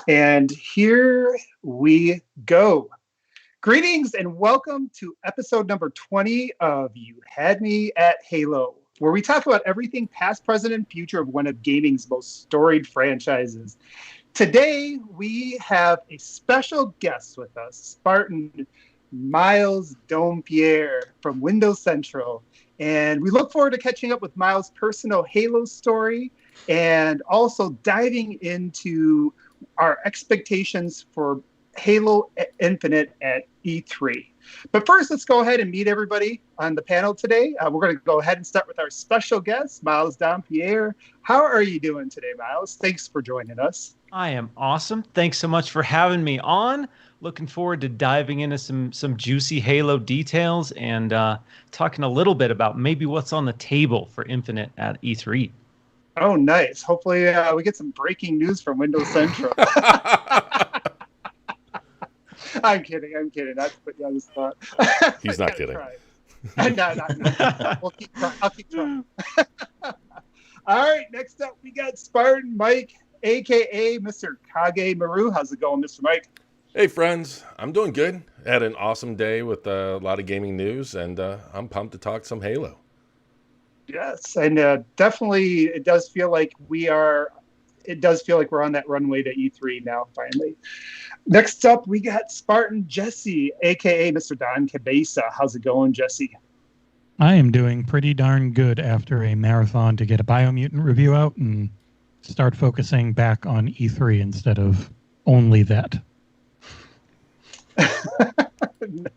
And here we go. Greetings and welcome to episode number 20 of You Had Me at Halo, where we talk about everything past, present, and future of one of gaming's most storied franchises. Today, we have a special guest with us, Spartan Miles Dompier from Windows Central. And we look forward to catching up with Miles' personal Halo story and also diving into our expectations for Halo Infinite at E3. But first, let's go ahead and meet everybody on the panel today. We're going to go ahead and start with our special guest, Miles Dompier. How are you doing today, Miles? Thanks for joining us. I am awesome. Thanks so much for having me on. Looking forward to diving into some juicy Halo details and talking a little bit about maybe what's on the table for Infinite at E3. Oh, nice. Hopefully we get some breaking news from Windows Central. I'm kidding. That's put you on the spot. He's not kidding. No. I'll keep trying. All right, next up we got Spartan Mike, a.k.a. Mr. Kage Maru. How's it going, Mr. Mike? Hey, friends. I'm doing good. Had an awesome day with a lot of gaming news, and I'm pumped to talk some Halo. Yes, and definitely it does feel like we're on that runway to E3 now, finally. Next up, we got Spartan Jesse, a.k.a. Mr. Don Cabeza. How's it going, Jesse? I am doing pretty darn good after a marathon to get a Biomutant review out and start focusing back on E3 instead of only that.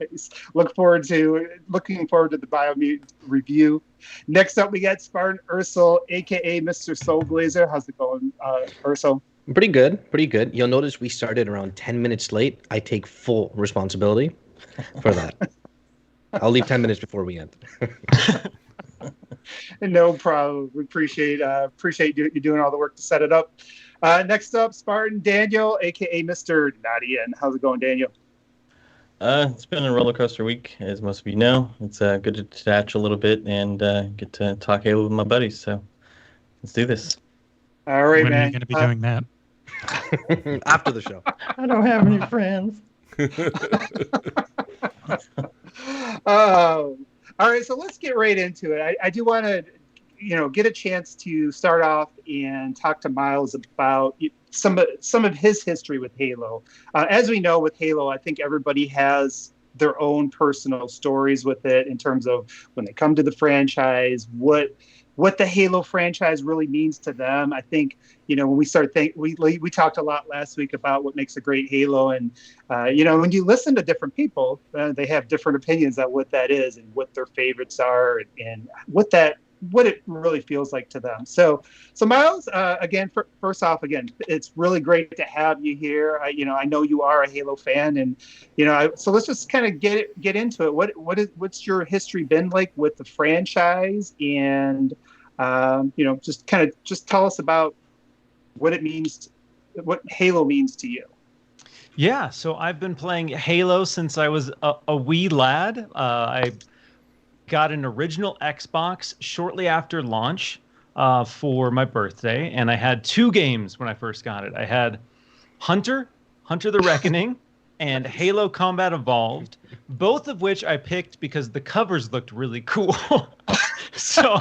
Nice. Looking forward to the Biomutant review. Next up, we got Spartan Ursel, aka Mr. Soulblazer. How's it going, Ursel? Pretty good. You'll notice we started around 10 minutes late. I take full responsibility for that. I'll leave 10 minutes before we end. No problem. We appreciate you doing all the work to set it up. Next up, Spartan Daniel, aka Mr. Nadian. How's it going, Daniel? It's been a roller coaster week, as most of you know. It's good to detach a little bit and get to talk Halo with my buddies. So let's do this. All right, when man. are you going to be doing that? After the show. I don't have any friends. All right, so let's get right into it. I do want to, get a chance to start off and talk to Miles about some of his history with Halo. As we know, with Halo, I think everybody has their own personal stories with it in terms of when they come to the franchise, what the Halo franchise really means to them. I think, when we start we talked a lot last week about what makes a great Halo, and when you listen to different people, they have different opinions on what that is and what their favorites are and what it really feels like to them. So Miles, again, first off, it's really great to have you here. I know you are a Halo fan, and so let's just kind of get into it. What's your history been like with the franchise, and just tell us about what Halo means to you. Yeah, so I've been playing Halo since I was a wee lad. I got an original Xbox shortly after launch for my birthday, and I had two games when I first got it. I had Hunter the Reckoning, and Halo Combat Evolved, both of which I picked because the covers looked really cool. So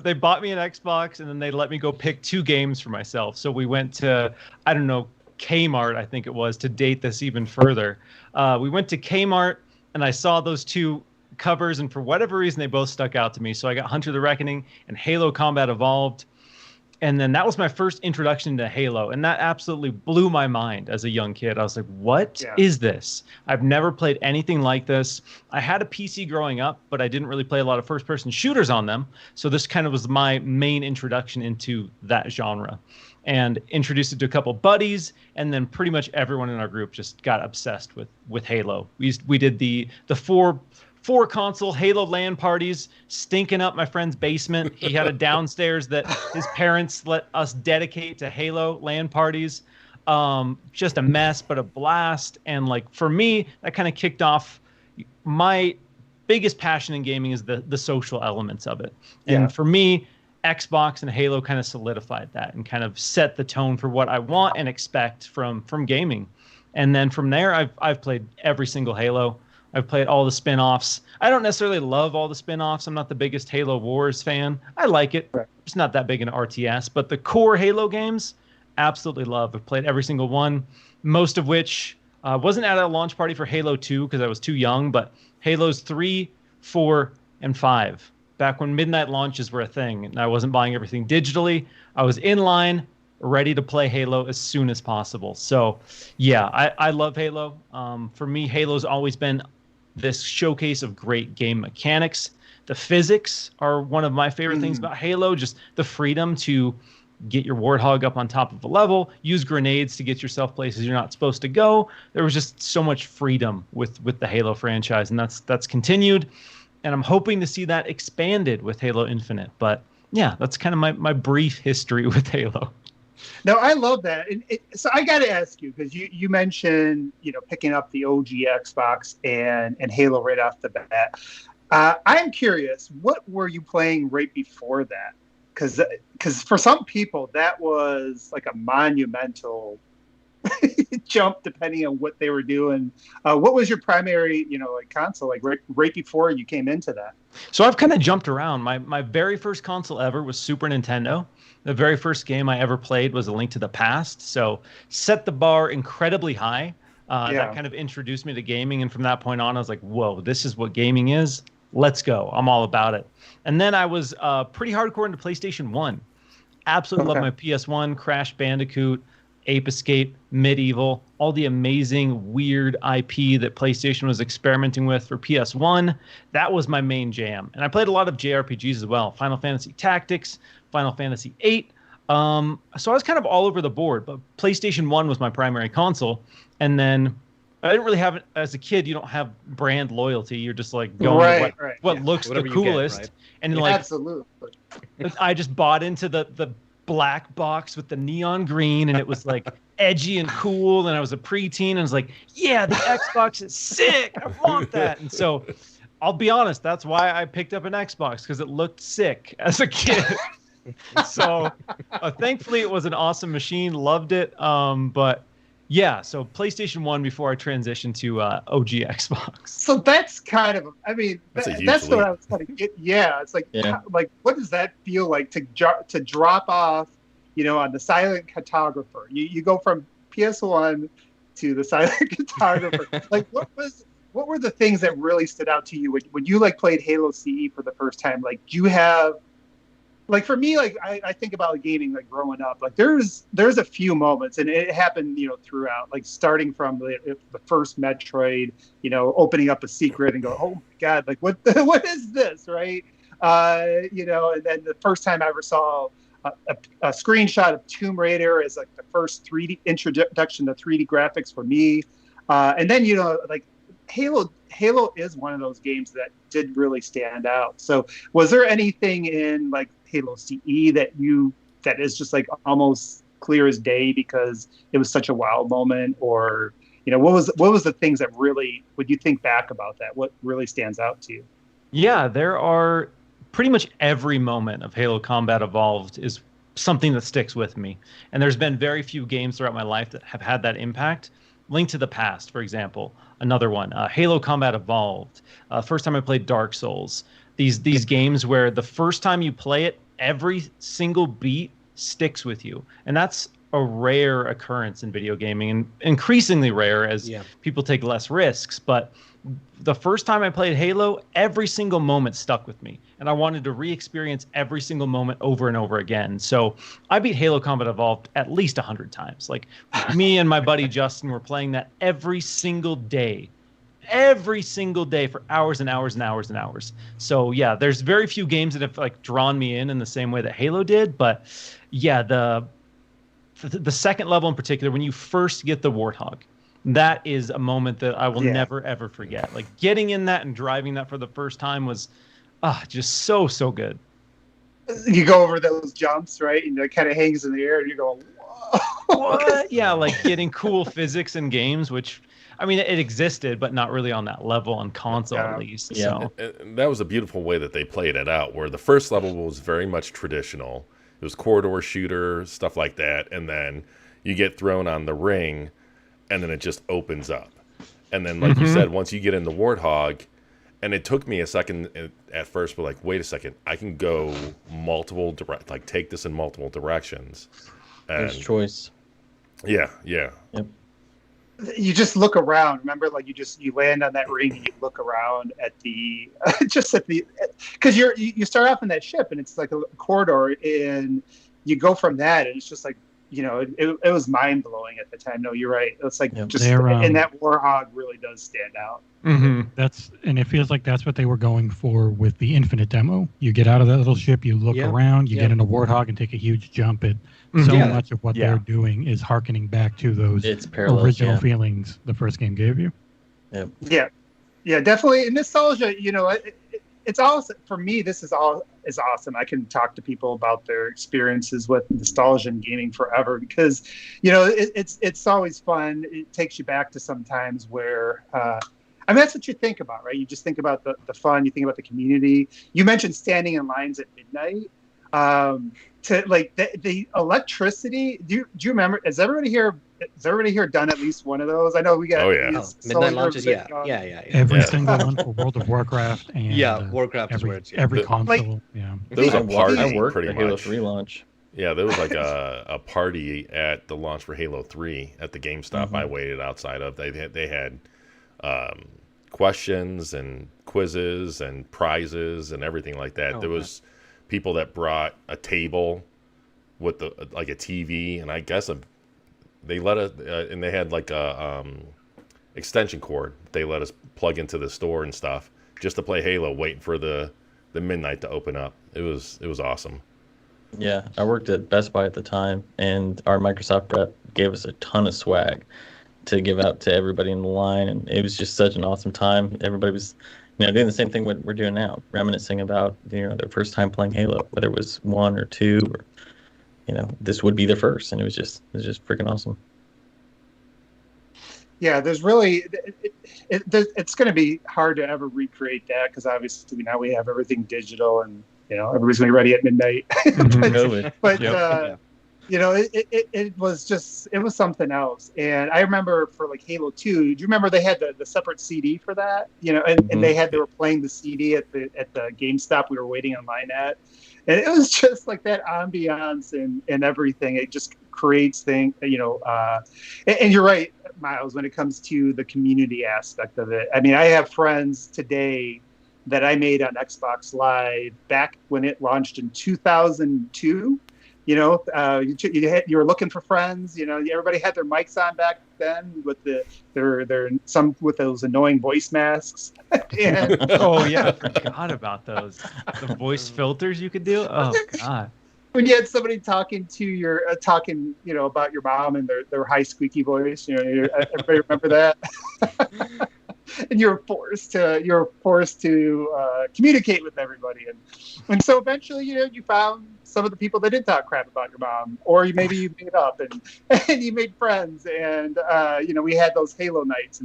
they bought me an Xbox, and then they let me go pick two games for myself. So we went to, Kmart, I think it was, to date this even further. We went to Kmart, and I saw those two covers, and for whatever reason they both stuck out to me. So I got Hunter the Reckoning and Halo Combat Evolved, and then that was my first introduction to Halo, and that absolutely blew my mind as a young kid. I was like, what is this? I've never played anything like this. I had a PC growing up, but I didn't really play a lot of first-person shooters on them, so this kind of was my main introduction into that genre, and introduced it to a couple buddies, and then pretty much everyone in our group just got obsessed with Halo. We did the four console Halo LAN parties, stinking up my friend's basement. He had a downstairs that his parents let us dedicate to Halo LAN parties. Just a mess, but a blast. And for me, that kind of kicked off my biggest passion in gaming is the social elements of it. Yeah. And for me, Xbox and Halo kind of solidified that and kind of set the tone for what I want and expect from gaming. And then from there, I've played every single Halo. I've played all the spin-offs. I don't necessarily love all the spin-offs. I'm not the biggest Halo Wars fan. I like it. Right. It's not that big an RTS, but the core Halo games, absolutely love. I've played every single one, most of which wasn't at a launch party for Halo 2 because I was too young, but Halos 3, 4, and 5. Back when midnight launches were a thing and I wasn't buying everything digitally, I was in line, ready to play Halo as soon as possible. So, yeah, I love Halo. For me, Halo's always been this showcase of great game mechanics. The physics are one of my favorite things about Halo, just the freedom to get your Warthog up on top of a level, use grenades to get yourself places you're not supposed to go. There was just so much freedom with the Halo franchise, and that's continued. And I'm hoping to see that expanded with Halo Infinite. But yeah, that's kind of my brief history with Halo. No, I love that. So I got to ask you, because you mentioned, picking up the OG Xbox and Halo right off the bat. I'm curious, what were you playing right before that? Because for some people, that was like a monumental jump, depending on what they were doing. What was your primary, console, like right before you came into that? So I've kind of jumped around. My very first console ever was Super Nintendo. The very first game I ever played was A Link to the Past. So set the bar incredibly high. That kind of introduced me to gaming. And from that point on, I was like, whoa, this is what gaming is. Let's go. I'm all about it. And then I was pretty hardcore into PlayStation 1. Absolutely love my PS1, Crash Bandicoot, Ape Escape, Medieval, all the amazing, weird IP that PlayStation was experimenting with for PS1. That was my main jam. And I played a lot of JRPGs as well. Final Fantasy Tactics, Final Fantasy VIII. So I was kind of all over the board, but PlayStation 1 was my primary console. And then I didn't really have it as a kid. You don't have brand loyalty. You're just like going what looks the coolest. Right. And absolutely. I just bought into the black box with the neon green, and it was like edgy and cool. And I was a preteen, and I was like, yeah, the Xbox is sick. I want that. And so I'll be honest, that's why I picked up an Xbox, because it looked sick as a kid. So thankfully it was an awesome machine. Loved it. But yeah, so PlayStation 1 before I transitioned to OG Xbox. So that's kind of, that's what I was kind of get. Yeah, it's like, like, what does that feel like to drop off, on the silent cartographer? You go from PS1 to the silent cartographer. Like, what were the things that really stood out to you when you played Halo CE for the first time? Like, do you have, like, for me, like, I think about gaming, like, growing up, like, there's a few moments, and it happened, throughout, like, starting from the first Metroid, opening up a secret and go, oh my God, like, what is this, right? And then the first time I ever saw a screenshot of Tomb Raider as like the first 3D introduction to 3D graphics for me. And then, like, Halo is one of those games that did really stand out. So was there anything in like Halo CE that is just like almost clear as day because it was such a wow moment? Or, what was the things that really, when you think back about that, what really stands out to you? Yeah, there are pretty much every moment of Halo Combat Evolved is something that sticks with me. And there's been very few games throughout my life that have had that impact. Link to the Past, for example, another one. Halo Combat Evolved. First time I played Dark Souls. These games where the first time you play it, every single beat sticks with you. And that's a rare occurrence in video gaming, and increasingly rare as people take less risks. But the first time I played Halo, every single moment stuck with me, and I wanted to re-experience every single moment over and over again. So I beat Halo Combat Evolved at least 100 times. Like, me and my buddy Justin were playing that every single day for hours and hours and hours and hours. So yeah, there's very few games that have like drawn me in the same way that Halo did. But yeah, the second level in particular, when you first get the Warthog, that is a moment that I will never, ever forget. Like, getting in that and driving that for the first time was just so good. You go over those jumps, right? And it kind of hangs in the air and you're going, whoa. What? Yeah, like getting cool physics in games, which I mean, it existed, but not really on that level on console at least. Yeah. So And that was a beautiful way that they played it out, where the first level was very much traditional. It was corridor shooter, stuff like that. And then you get thrown on the ring, and then it just opens up. And then, like you said, once you get in the Warthog, and it took me a second at first, but like, wait a second, I can go take this in multiple directions. And There's choice. Yeah. Yep. You just look around. Remember, like you land on that ring and you look around at the because you start off in that ship and it's like a corridor, and you go from that, and it's just like, it was mind blowing at the time. No, you're right. It's like and that Warhog really does stand out. And it feels like that's what they were going for with the Infinite demo. You get out of that little ship, you look around, you get in a Warthog and take a huge jump. So much of what they're doing is hearkening back to those original feelings the first game gave you. Yeah, definitely. And nostalgia, it's all, for me, this is awesome. I can talk to people about their experiences with nostalgia and gaming forever, because it's always fun. It takes you back to some times where that's what you think about, right? You just think about the fun, you think about the community. You mentioned standing in lines at midnight. To like the electricity. Do you remember? Has everybody here done at least one of those? I know we got midnight launches. Yeah. Every single one for World of Warcraft and Warcraft every console. There was a party. I worked pretty the Halo much. 3 launch. Yeah, there was like a party at the launch for Halo 3 at the GameStop I waited outside of. They had questions and quizzes and prizes and everything like that. There was people that brought a table with a TV, and I guess they let us and they had like a extension cord they let us plug into the store and stuff just to play Halo, waiting for the midnight to open up. It was awesome. Yeah, I worked at Best Buy at the time, and our Microsoft rep gave us a ton of swag to give out to everybody in the line, and it was just such an awesome time. Everybody was, doing the same thing what we're doing now, reminiscing about their first time playing Halo, whether it was 1 or 2, or this would be their first, and it was just freaking awesome. Yeah, there's really it's going to be hard to ever recreate that, because obviously now we have everything digital, and everybody's going to be ready at midnight. It was something else. And I remember for like Halo 2, do you remember they had the separate CD for that? And they were playing the CD at the GameStop we were waiting in line at. And it was just like that ambiance and everything. It just creates things, and you're right, Miles, when it comes to the community aspect of it. I mean, I have friends today that I made on Xbox Live back when it launched in 2002. You were looking for friends. Everybody had their mics on back then with some with those annoying voice masks. And, I forgot about those. The voice filters you could do. Oh God. When you had somebody talking to about your mom and their high squeaky voice, everybody remember that. And you're forced to communicate with everybody, and so eventually, you found some of the people that did talk crap about your mom, or maybe you made up and you made friends, and we had those Halo nights,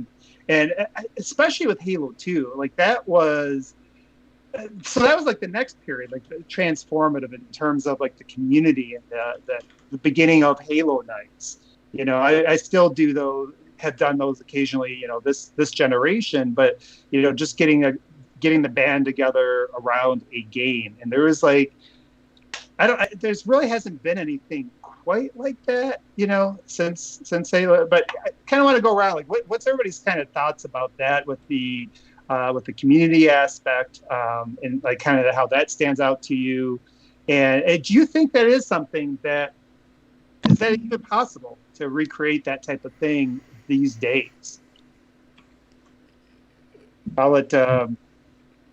and especially with Halo 2, like that was. So that was like the next period, like transformative in terms of like the community and the beginning of Halo nights. I still do those, have done those occasionally. This generation, but just getting the band together around a game, and there was like, there's really hasn't been anything quite like that, since Halo. But I kind of want to go around, like what's everybody's kind of thoughts about that with the community aspect, and like kind of how that stands out to you. And do you think that is something is that even possible to recreate that type of thing these days? I'll let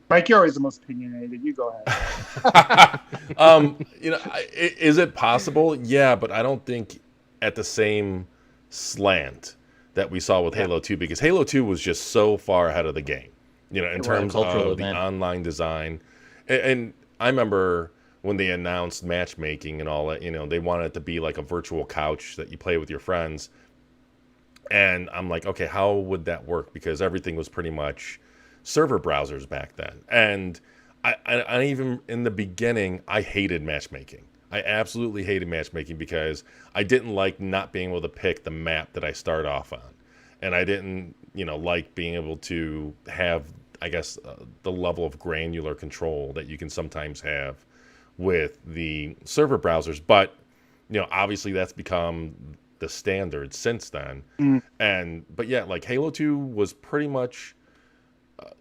Mike, you're always the most opinionated. You go ahead. Is it possible? Yeah, but I don't think at the same slant that we saw with Halo 2, because Halo 2 was just so far ahead of the game. In terms of the online design. And I remember when they announced matchmaking and all that, they wanted it to be like a virtual couch that you play with your friends. And I'm like, okay, how would that work? Because everything was pretty much server browsers back then. And I even in the beginning, I hated matchmaking. I absolutely hated matchmaking because I didn't like not being able to pick the map that I start off on. And I didn't, like being able to have, I guess, the level of granular control that you can sometimes have with the server browsers. But, obviously that's become the standard since then. But yeah, like Halo 2 was pretty much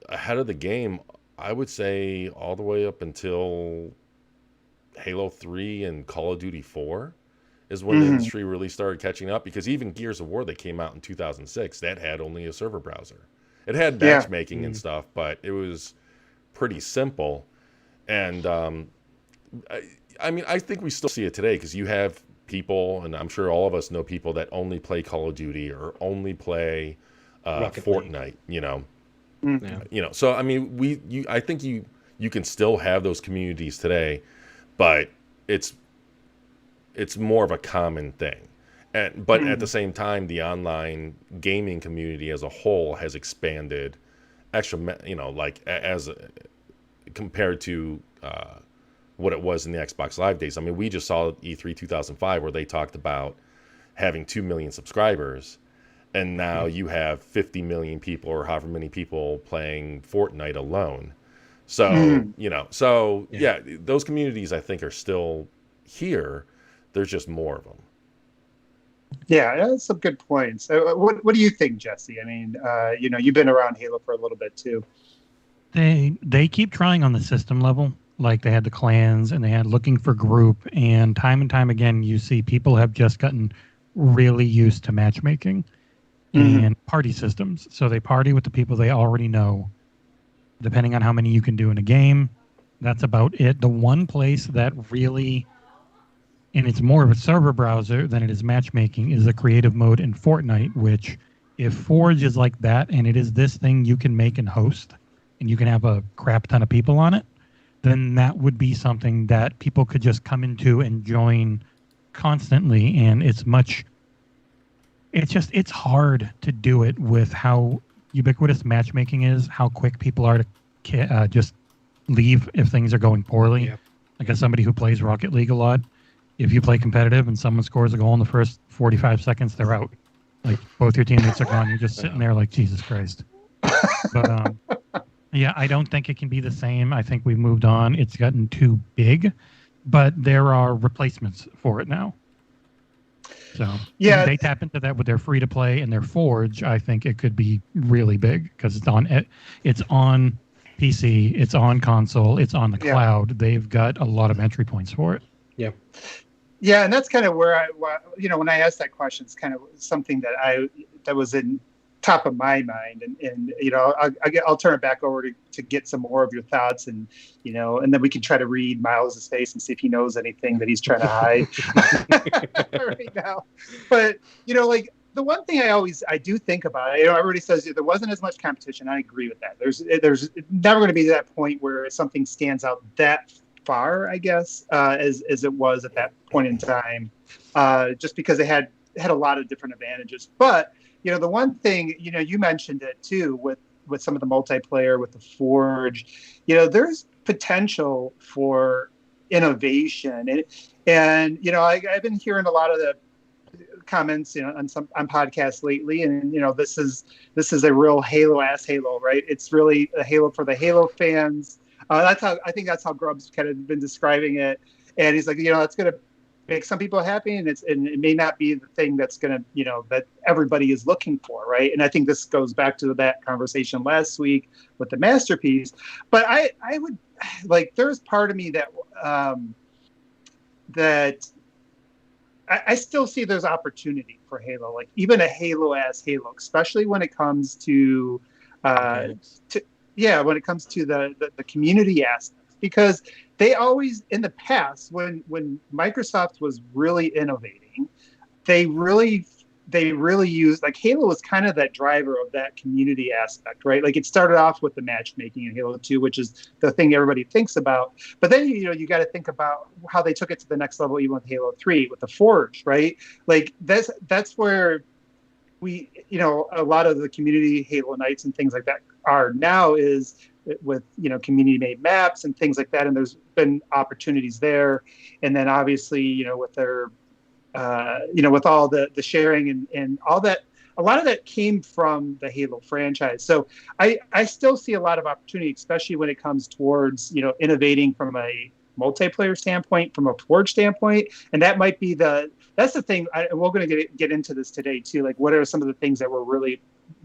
ahead of the game, I would say, all the way up until Halo 3 and Call of Duty 4 is when the industry really started catching up, because even Gears of War that came out in 2006, that had only a server browser. It had matchmaking and stuff, but it was pretty simple. And I mean, I think we still see it today, because you have people, and I'm sure all of us know people that only play Call of Duty or only play Fortnite, so I mean, I think you can still have those communities today, but it's more of a common thing. But at the same time, the online gaming community as a whole has expanded extra, like as compared to what it was in the Xbox Live days. I mean, we just saw E3 2005 where they talked about having 2 million subscribers, and now you have 50 million people or however many people playing Fortnite alone. So, yeah, those communities I think are still here. There's just more of them. Yeah, that's some good points. What do you think, Jesse? I mean, you've been around Halo for a little bit too. They keep trying on the system level. Like they had the clans and they had looking for group, and time again, you see people have just gotten really used to matchmaking and party systems. So they party with the people they already know. Depending on how many you can do in a game, that's about it. The one place that really, and it's more of a server browser than it is matchmaking, is the creative mode in Fortnite, which if Forge is like that and it is this thing you can make and host, and you can have a crap ton of people on it, then that would be something that people could just come into and join constantly. And it's hard to do it with how ubiquitous matchmaking is, how quick people are to just leave if things are going poorly. Yep. Like as somebody who plays Rocket League a lot, if you play competitive and someone scores a goal in the first 45 seconds, they're out. Like both your teammates are gone. You're just sitting there like, Jesus Christ. But yeah, I don't think it can be the same. I think we've moved on. It's gotten too big, but there are replacements for it now. So yeah, they tap into that with their free to play and their Forge. I think it could be really big because it's on PC, it's on console, it's on the cloud. They've got a lot of entry points for it. Yeah. Yeah, and that's kind of where when I asked that question, it's kind of something that was in top of my mind, and I'll turn it back over to get some more of your thoughts, and and then we can try to read Miles' face and see if he knows anything that he's trying to hide right now. But like the one thing I do think about it, everybody says there wasn't as much competition. I agree with that. There's never going to be that point where something stands out that far, I guess, as it was at that point in time, just because it had a lot of different advantages. But the one thing, you mentioned it too with some of the multiplayer, with the Forge, there's potential for innovation, and I've been hearing a lot of the comments on podcasts lately, and this is a real Halo, right? It's really a Halo for the Halo fans. I think that's how Grubb's kind of been describing it, and he's like, that's going to make some people happy, and it may not be the thing that's going to, that everybody is looking for, right? And I think this goes back to that conversation last week with the masterpiece. But I would like, there's part of me that I still see there's opportunity for Halo, like even a Halo, especially when it comes to when it comes to the community aspect, because they always, in the past, when Microsoft was really innovating, they really used, like, Halo was kind of that driver of that community aspect, right? Like, it started off with the matchmaking in Halo 2, which is the thing everybody thinks about. But then, you got to think about how they took it to the next level, even with Halo 3, with the Forge, right? Like, that's where a lot of the community Halo Nights and things like that are now is with, community made maps and things like that. And there's been opportunities there. And then obviously, with their, with all the sharing and all that, a lot of that came from the Halo franchise. So I still see a lot of opportunity, especially when it comes towards, innovating from a multiplayer standpoint, from a Forge standpoint. And that might be that's the thing. We're going to get into this today too. Like, what are some of the things that we're really,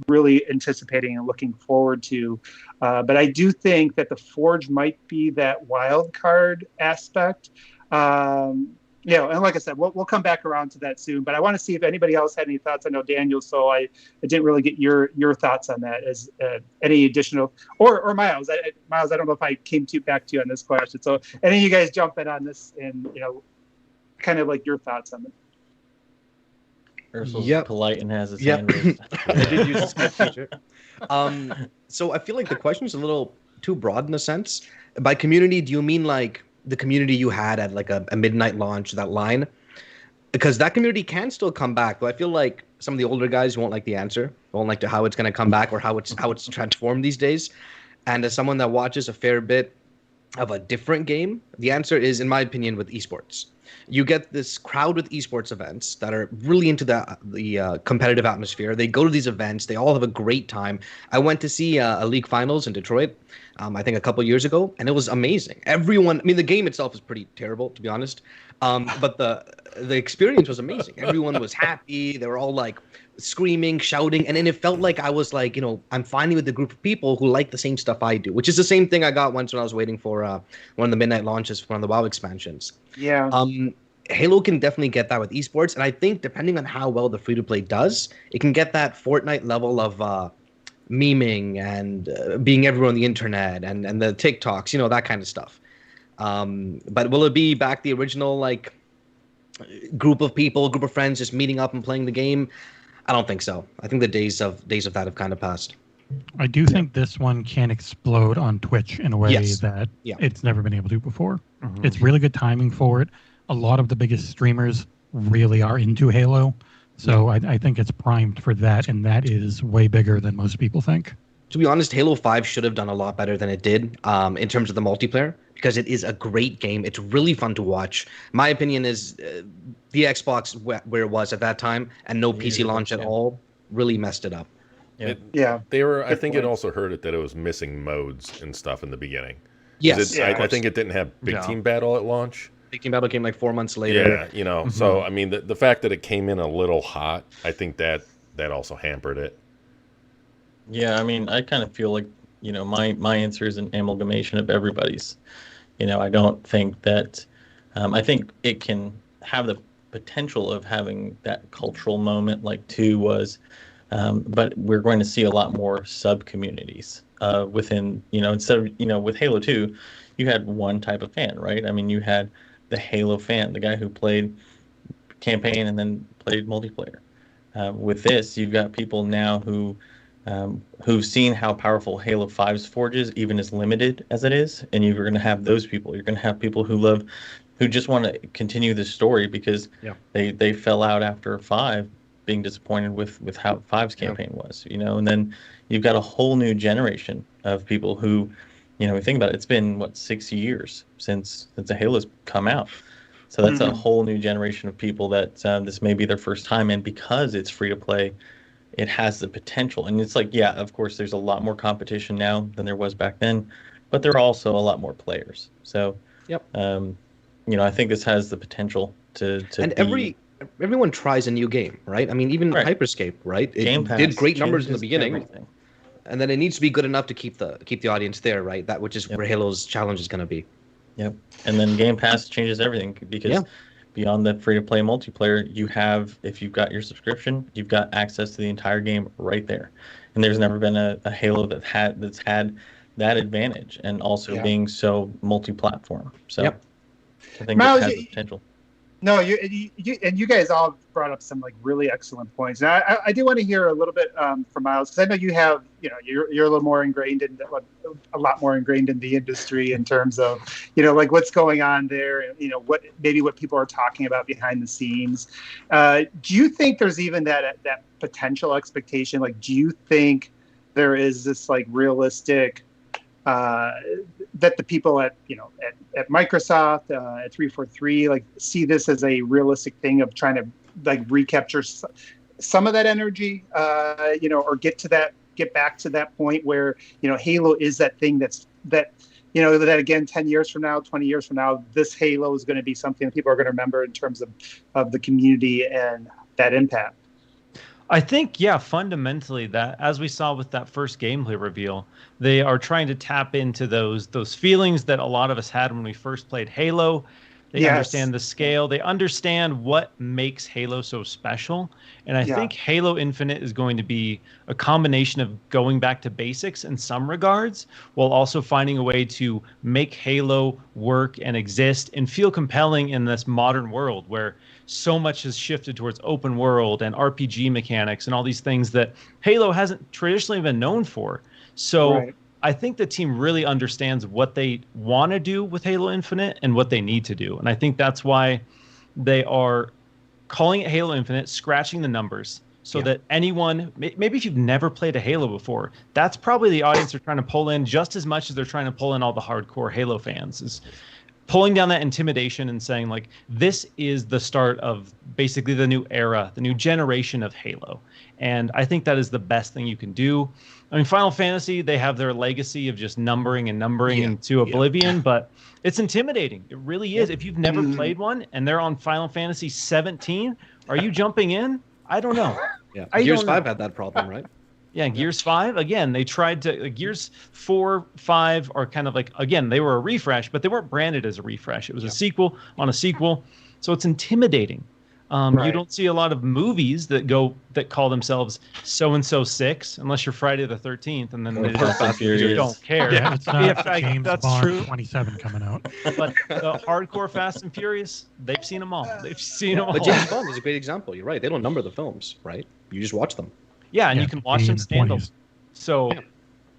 really anticipating and looking forward to? But I do think that the Forge might be that wild card aspect. And like I said, we'll come back around to that soon. But I want to see if anybody else had any thoughts. I know Daniel, so I didn't really get your thoughts on that. As any additional, or Miles. Miles, I don't know if I came back to you on this question. So any of you guys jump in on this and kind of like your thoughts on it. Ursul's polite and has his hand raised. I did use the skip feature. So I feel like the question is a little too broad in a sense. By community, do you mean like the community you had at like a midnight launch, that line? Because that community can still come back, but I feel like some of the older guys won't like the answer, won't like how it's going to come back or how it's transformed these days. And as someone that watches a fair bit of a different game, the answer is, in my opinion, with esports. You get this crowd with esports events that are really into the competitive atmosphere. They go to these events. They all have a great time. I went to see a league finals in Detroit, I think a couple years ago, and it was amazing. Everyone, the game itself is pretty terrible, to be honest, but the experience was amazing. Everyone was happy. They were all like screaming, shouting, and then it felt like I was like, I'm finally with a group of people who like the same stuff I do, which is the same thing I got once when I was waiting for one of the midnight launches for one of the WoW expansions. Yeah. Halo can definitely get that with esports, and I think depending on how well the free-to-play does, it can get that Fortnite level of memeing and being everywhere on the internet and the TikToks, that kind of stuff. But will it be back the original like group of friends just meeting up and playing the game? I don't think so. I think the days of that have kind of passed. I do think this one can explode on Twitch in a way that it's never been able to before. Mm-hmm. It's really good timing for it. A lot of the biggest streamers really are into Halo. So I think it's primed for that, and that is way bigger than most people think. To be honest, Halo 5 should have done a lot better than it did in terms of the multiplayer, because it is a great game. It's really fun to watch. My opinion is the Xbox where it was at that time and no PC launch at all really messed it up. They were. I think it also hurt it that it was missing modes and stuff in the beginning. Yes, I think it didn't have Big Team Battle at launch. Big Team Battle came like 4 months later. Yeah, Mm-hmm. So the fact that it came in a little hot, I think that also hampered it. Yeah, I kind of feel like my answer is an amalgamation of everybody's. I don't think that. I think it can have the potential of having that cultural moment like 2 was, but we're going to see a lot more sub communities within. Instead of with Halo 2, you had one type of fan, right? You had the Halo fan, the guy who played campaign and then played multiplayer. With this, you've got people now who've seen how powerful Halo 5's Forge is, even as limited as it is, and you're going to have those people. You're going to have people who just want to continue the story because they fell out after 5, being disappointed with how 5's campaign was, and then you've got a whole new generation of people who, think about it, it's been 6 years since the Halo's come out. So that's a whole new generation of people that this may be their first time, and because it's free to play, it has the potential. And it's like, of course, there's a lot more competition now than there was back then, but there are also a lot more players. So, I think this has the potential to. And everyone tries a new game, right? Even Hyperscape, right? It did great numbers in the beginning. Everything. And then it needs to be good enough to keep the audience there, right? That which is where Halo's challenge is going to be. Yep. And then Game Pass changes everything because beyond the free-to-play multiplayer, you have, if you've got your subscription, you've got access to the entire game right there. And there's never been a Halo that's had that advantage, and also being so multi-platform. So I think it has the potential. No, you guys all brought up some like really excellent points. And I do want to hear a little bit from Miles, because I know you have, you're a little more ingrained in a lot more ingrained in the industry in terms of, like what's going on there, what people are talking about behind the scenes. Do you think there's even that potential expectation? Like, do you think there is this like realistic that the people at Microsoft at 343 like see this as a realistic thing of trying to like recapture some of that energy, or get back to that point where Halo is that thing that again 10 years from now, 20 years from now, this Halo is going to be something that people are going to remember in terms of the community and that impact. I think, fundamentally that, as we saw with that first gameplay reveal, they are trying to tap into those feelings that a lot of us had when we first played Halo. They understand the scale. They understand what makes Halo so special. And I think Halo Infinite is going to be a combination of going back to basics in some regards, while also finding a way to make Halo work and exist and feel compelling in this modern world where so much has shifted towards open world and RPG mechanics and all these things that Halo hasn't traditionally been known for. So I think the team really understands what they want to do with Halo Infinite and what they need to do. And I think that's why they are calling it Halo Infinite, scratching the numbers so that anyone, maybe if you've never played a Halo before, that's probably the audience they're trying to pull in just as much as they're trying to pull in all the hardcore Halo fans, is pulling down that intimidation and saying, like, this is the start of basically the new era, the new generation of Halo. And I think that is the best thing you can do. I mean, Final Fantasy, they have their legacy of just numbering into oblivion, but it's intimidating. It really is. If you've never played one and they're on Final Fantasy 17, are you jumping in? I don't know. Gears 5 had that problem, right? Yeah, Gears 5, again, they tried to... Gears 4, 5 are kind of like... Again, they were a refresh, but they weren't branded as a refresh. It was a sequel on a sequel, so it's intimidating. You don't see a lot of movies that call themselves so-and-so 6, unless you're Friday the 13th, and then they just don't care. Yeah, it's not James Bond 27 coming out. But the hardcore Fast and Furious, they've seen them all. But James Bond is a great example. You're right. They don't number the films, right? You just watch them. Yeah, and you can watch them standalone. So,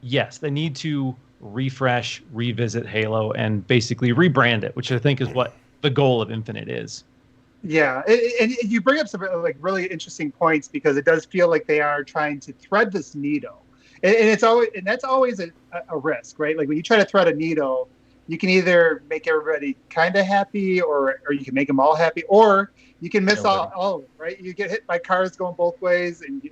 yes, they need to refresh, revisit Halo, and basically rebrand it, which I think is what the goal of Infinite is. Yeah, and you bring up some like really interesting points, because it does feel like they are trying to thread this needle, and that's always a risk, right? Like when you try to thread a needle, you can either make everybody kind of happy, or you can make them all happy, or you can miss all of it, right? You get hit by cars going both ways, and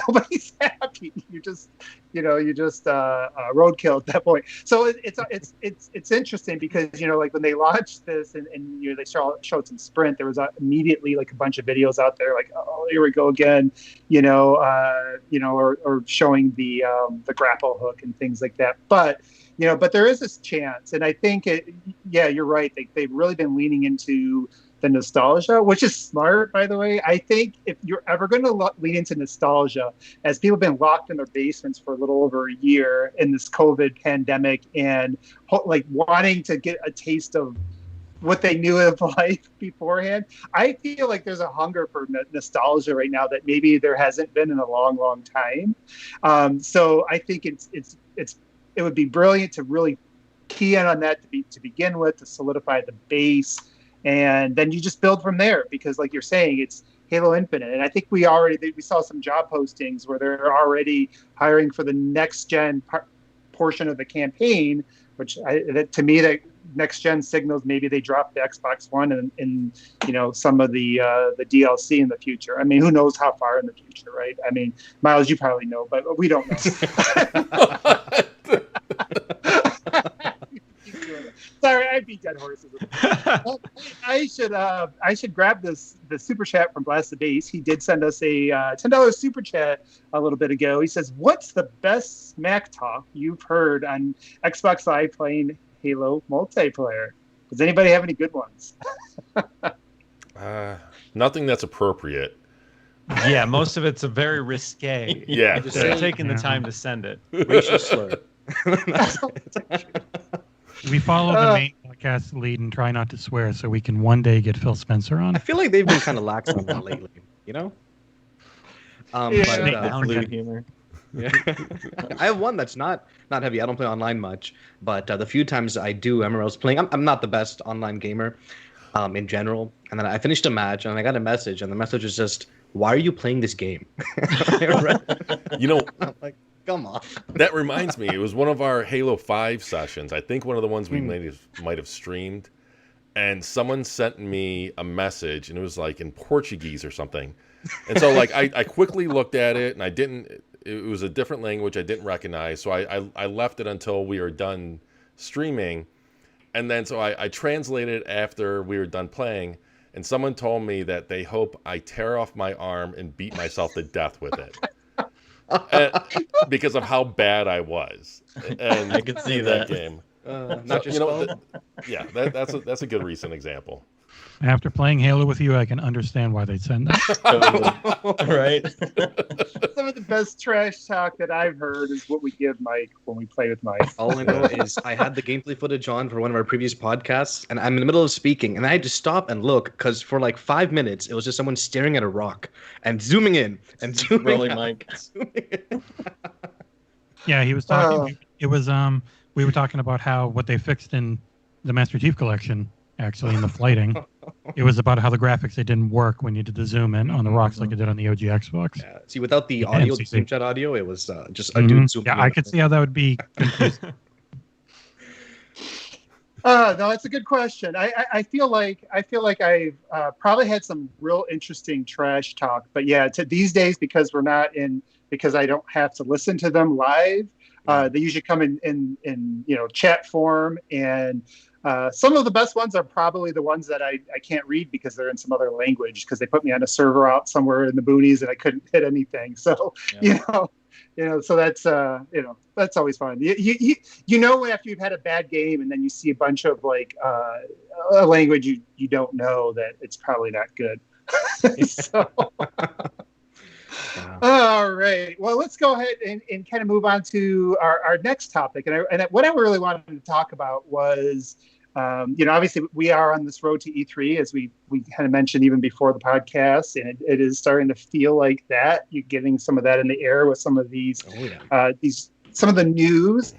nobody's happy. You're just roadkill at that point. So it's interesting, because like when they launched this and they showed some Sprint, there was immediately like a bunch of videos out there like, oh, here we go again, or showing the grapple hook and things like that. But but there is this chance, and I think you're right. They've really been leaning into the nostalgia, which is smart, by the way. I think if you're ever going to lean into nostalgia, as people have been locked in their basements for a little over a year in this COVID pandemic, and like wanting to get a taste of what they knew of life beforehand, I feel like there's a hunger for nostalgia right now that maybe there hasn't been in a long, long time. So I think it would be brilliant to really key in on that to begin with, to solidify the base. And then you just build from there, because like you're saying, it's Halo Infinite. And I think we saw some job postings where they're already hiring for the next gen portion of the campaign, which to me, that next gen signals maybe they drop the Xbox One and some of the DLC in the future. I mean, who knows how far in the future, right? I mean, Miles, you probably know, but we don't know. Sorry, I beat dead horses. I should grab the super chat from Blast the Base. He did send us a $10 super chat a little bit ago. He says, "What's the best smack talk you've heard on Xbox Live playing Halo multiplayer? Does anybody have any good ones?" Nothing that's appropriate. Yeah, most of it's a very risque. Yeah, they're taking the time to send it. Racial slur. We follow the main podcast lead and try not to swear so we can one day get Phil Spencer on. I feel like they've been kind of lax on that lately, you know? Blue humor. Yeah. I have one that's not heavy. I don't play online much, but the few times I do, I remember I was playing. I'm not the best online gamer in general, and then I finished a match and I got a message, and the message was just, "Why are you playing this game?" You know, I'm like, come on. that reminds me. It was one of our Halo 5 sessions. I think one of the ones we might have streamed, and someone sent me a message, and it was like in Portuguese or something. And so like I quickly looked at it, and I didn't. It was a different language I didn't recognize, so I left it until we were done streaming, and then so I translated after we were done playing, and someone told me that they hope I tear off my arm and beat myself to death with it, because of how bad I was. And I can see that game. Not just that's a good recent example. After playing Halo with you, I can understand why they'd send that. Right? Some of the best trash talk that I've heard is what we give Mike when we play with Mike. All I know is I had the gameplay footage on for one of our previous podcasts, and I'm in the middle of speaking, and I had to stop and look because for like 5 minutes, it was just someone staring at a rock and zooming in and zooming Rolling out. Mike. Yeah, he was talking. It was we were talking about how what they fixed in the Master Chief Collection, actually in the flighting. It was about how the graphics, they didn't work when you did the zoom in on the rocks like it did on the OG Xbox. Yeah. See, without the audio, the MCC. zoom chat audio, it was just a dude zooming in. Yeah, I could see how that would be confusing. No, that's a good question. I feel like I've probably had some real interesting trash talk, but yeah, these days because I don't have to listen to them live. They usually come in chat form, and some of the best ones are probably the ones that I can't read because they're in some other language because they put me on a server out somewhere in the boonies and I couldn't hit anything. So so that's that's always fun. You know after you've had a bad game and then you see a bunch of like a language you don't know, that it's probably not good. So. All right. Well, let's go ahead and kind of move on to our next topic. And what I really wanted to talk about was, obviously we are on this road to E3, as we kind of mentioned even before the podcast, and it is starting to feel like that. You're getting some of that in the air with some of these, some of the news.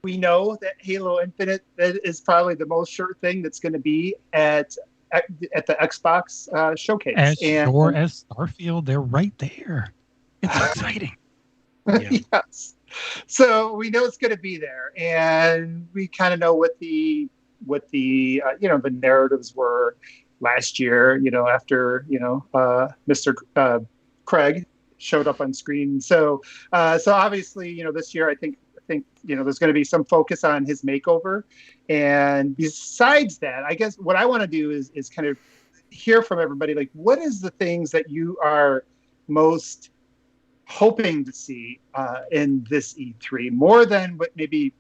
We know that Halo Infinite is probably the most sure thing that's going to be at the Xbox showcase. As sure as Starfield, they're right there. It's exciting. Yes. So we know it's going to be there, and we kind of know what the the narratives were last year. After Mr. Craig showed up on screen. So obviously this year I think there's going to be some focus on his makeover. And besides that, I guess what I want to do is kind of hear from everybody, like, what is the things that you are most hoping to see in this E3, more than what maybe.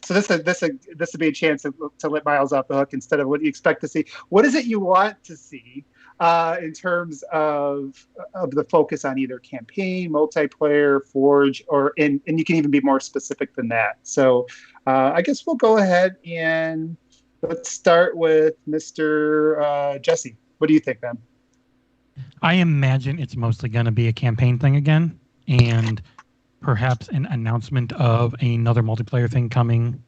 So this would be a chance to let Miles off the hook instead of what you expect to see. What is it you want to see in terms of the focus on either campaign, multiplayer, Forge, and you can even be more specific than that. So I guess we'll go ahead and let's start with Mr. Jesse. What do you think, Ben? I imagine it's mostly going to be a campaign thing again, and perhaps an announcement of another multiplayer thing coming,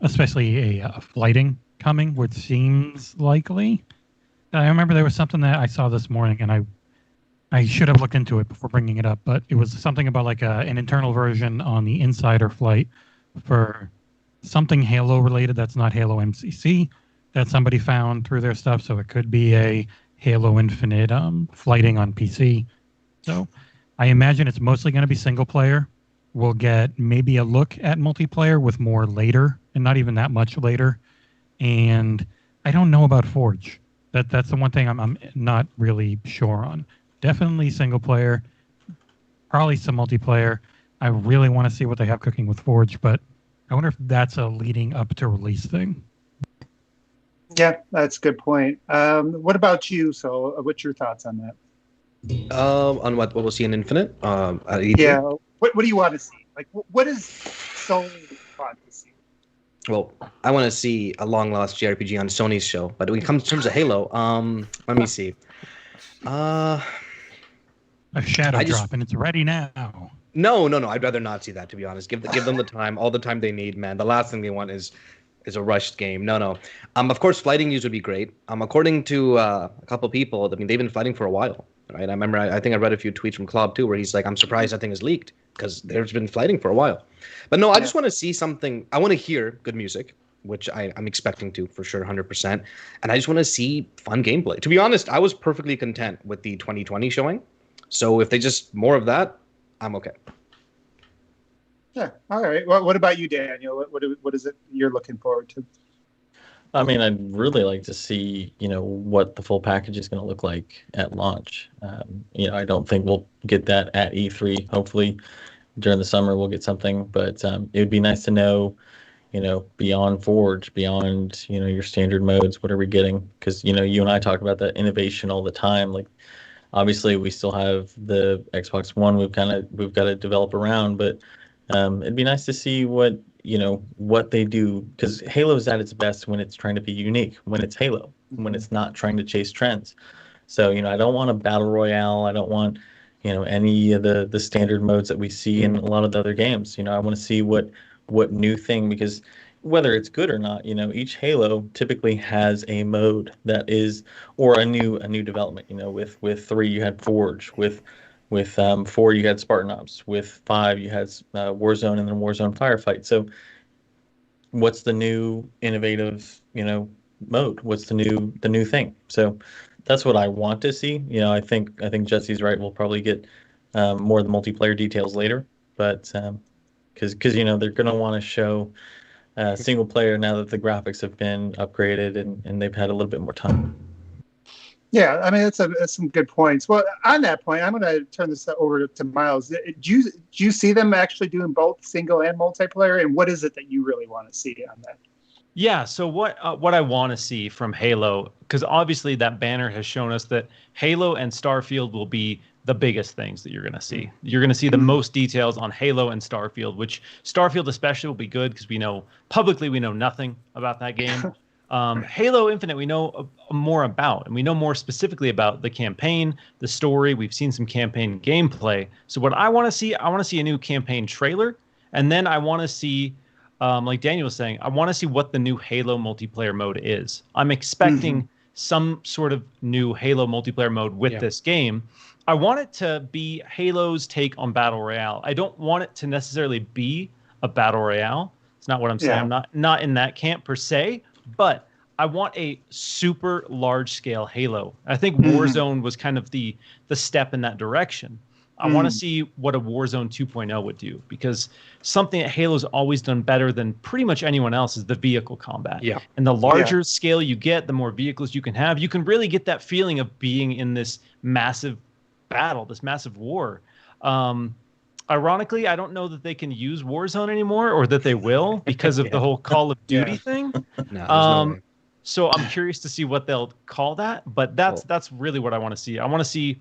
especially a flighting coming, which seems likely. I remember there was something that I saw this morning, and I should have looked into it before bringing it up, but it was something about like an internal version on the Insider flight for something Halo related that's not Halo MCC that somebody found through their stuff, so it could be a Halo Infinite flighting on PC. So I imagine it's mostly going to be single player. We'll get maybe a look at multiplayer with more later, and not even that much later. And I don't know about Forge. That's the one thing I'm not really sure on. Definitely single player, probably some multiplayer. I really want to see what they have cooking with Forge, but I wonder if that's a leading up to release thing. Yeah, that's a good point. What about you? So what's your thoughts on that? On what we'll see in Infinite? At E3? Yeah. What do you want to see? Like, what is so fun to see? Well, I want to see a long lost JRPG on Sony's show, but when it comes in terms of Halo, let me see. A shadow drop, and it's ready now. No. I'd rather not see that, to be honest. Give them the time, all the time they need, man. The last thing they want is a rushed game. No. Of course, flighting news would be great. According to a couple people, I mean, they've been fighting for a while, right? I remember, I think I read a few tweets from Klob too, where he's like, "I'm surprised that thing is leaked because there's been fighting for a while." But no, I just want to see something. I want to hear good music, which I'm expecting to for sure, 100%. And I just want to see fun gameplay. To be honest, I was perfectly content with the 2020 showing. So if they just more of that, I'm okay. Yeah. All right. Well, what about you, Daniel? What is it you're looking forward to? I mean, I'd really like to see, what the full package is going to look like at launch. I don't think we'll get that at E3. Hopefully, during the summer we'll get something. But it would be nice to know, beyond Forge, beyond your standard modes, what are we getting? Because you and I talk about that innovation all the time. Like, obviously, we still have the Xbox One. We've got to develop around, but it'd be nice to see what they do, because Halo is at its best when it's trying to be unique, when it's Halo, when it's not trying to chase trends. So I don't want a battle royale. I don't want any of the standard modes that we see in a lot of the other games. I want to see what new thing, because whether it's good or not, each Halo typically has a mode that is, or a new development. With 3 you had Forge, with 4 you had Spartan Ops, with 5 you had Warzone, and then Warzone Firefight. So what's the new innovative mode? What's the new thing? So that's what I want to see. I think Jesse's right. We'll probably get more of the multiplayer details later, but because they're going to want to show single player now that the graphics have been upgraded and they've had a little bit more time. Yeah, I mean, that's some good points. Well, on that point, I'm going to turn this over to Miles. Do you see them actually doing both single and multiplayer? And what is it that you really want to see on that? Yeah, so what I want to see from Halo, because obviously that banner has shown us that Halo and Starfield will be the biggest things that you're going to see. You're going to see the most details on Halo and Starfield, which Starfield especially will be good because we know nothing about that game. Halo Infinite, we know more about, and we know more specifically about the campaign, the story. We've seen some campaign gameplay. So what I want to see a new campaign trailer, and then I want to see, like Daniel was saying, I want to see what the new Halo multiplayer mode is. I'm expecting some sort of new Halo multiplayer mode with this game. I want it to be Halo's take on Battle Royale. I don't want it to necessarily be a Battle Royale. It's not what I'm saying. I'm not in that camp per se. But I want a super large-scale Halo. I think Warzone was kind of the step in that direction. I want to see what a Warzone 2.0 would do, because something that Halo's always done better than pretty much anyone else is the vehicle combat. Yeah. And the larger scale you get, the more vehicles you can have. You can really get that feeling of being in this massive battle, this massive war. Ironically, I don't know that they can use Warzone anymore, or that they will, because of the whole Call of Duty thing. No way. So I'm curious to see what they'll call that, but that's really what I want to see. I want to see,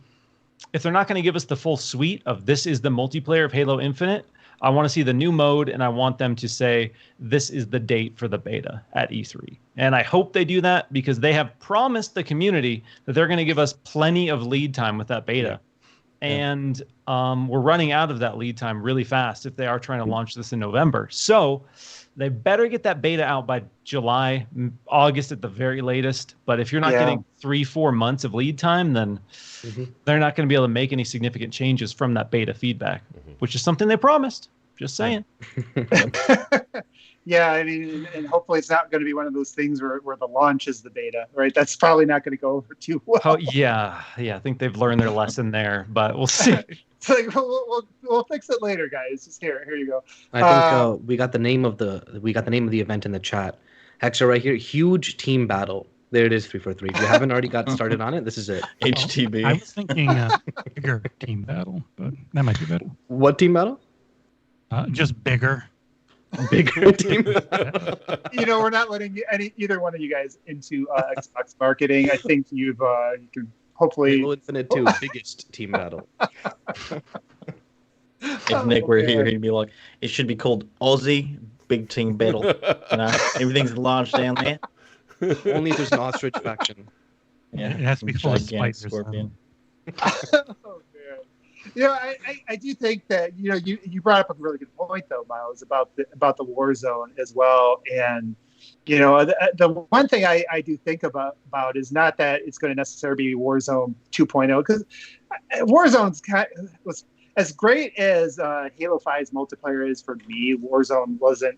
if they're not going to give us the full suite of this is the multiplayer of Halo Infinite, I want to see the new mode, and I want them to say this is the date for the beta at E3. And I hope they do that, because they have promised the community that they're going to give us plenty of lead time with that beta. Yeah. And we're running out of that lead time really fast if they are trying to launch this in November. So they better get that beta out by July, August at the very latest. But if you're not getting 3-4 months of lead time, then they're not going to be able to make any significant changes from that beta feedback, which is something they promised. Just saying. Yeah, I mean, and hopefully it's not going to be one of those things where the launch is the beta, right? That's probably not going to go over too well. Oh, yeah. I think they've learned their lesson there, but we'll see. It's like we'll fix it later, guys. Just here you go. I think we got the name of the event in the chat. Hexa right here. Huge team battle. There it is, 343. If you haven't already got started on it, this is it. HTB. I was thinking bigger team battle, but that might be better. What team battle? Just bigger. Bigger team. We're not letting either one of you guys into Xbox marketing. I think you can hopefully Halo Infinite 2 biggest team battle. If Nick were here, he'd be like, it should be called Aussie big team battle. Everything's launched down there. Only if there's an ostrich faction. Yeah, it has to be full of gigantic spiders. scorpion. Oh man. I do think that you brought up a really good point though, Miles, about the war zone as well. And the one thing I do think about is not that it's going to necessarily be Warzone 2.0, because Warzone's was as great as Halo 5's multiplayer is for me. Warzone wasn't.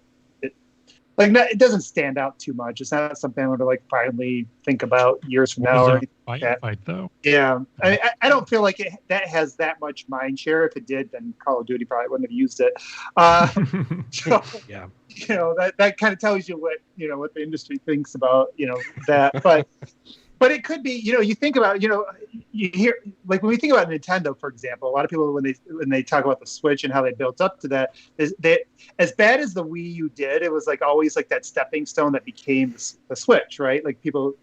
It doesn't stand out too much. It's not something I'm going to finally think about years from now. Or fight though. Yeah, I don't feel like that has that much mind share. If it did, then Call of Duty probably wouldn't have used it. So, Yeah. That kind of tells you what the industry thinks about that. But it could be, you think about, you hear, when we think about Nintendo, for example, a lot of people, when they talk about the Switch and how they built up to that, is that as bad as the Wii U did, it was always that stepping stone that became the Switch, right? People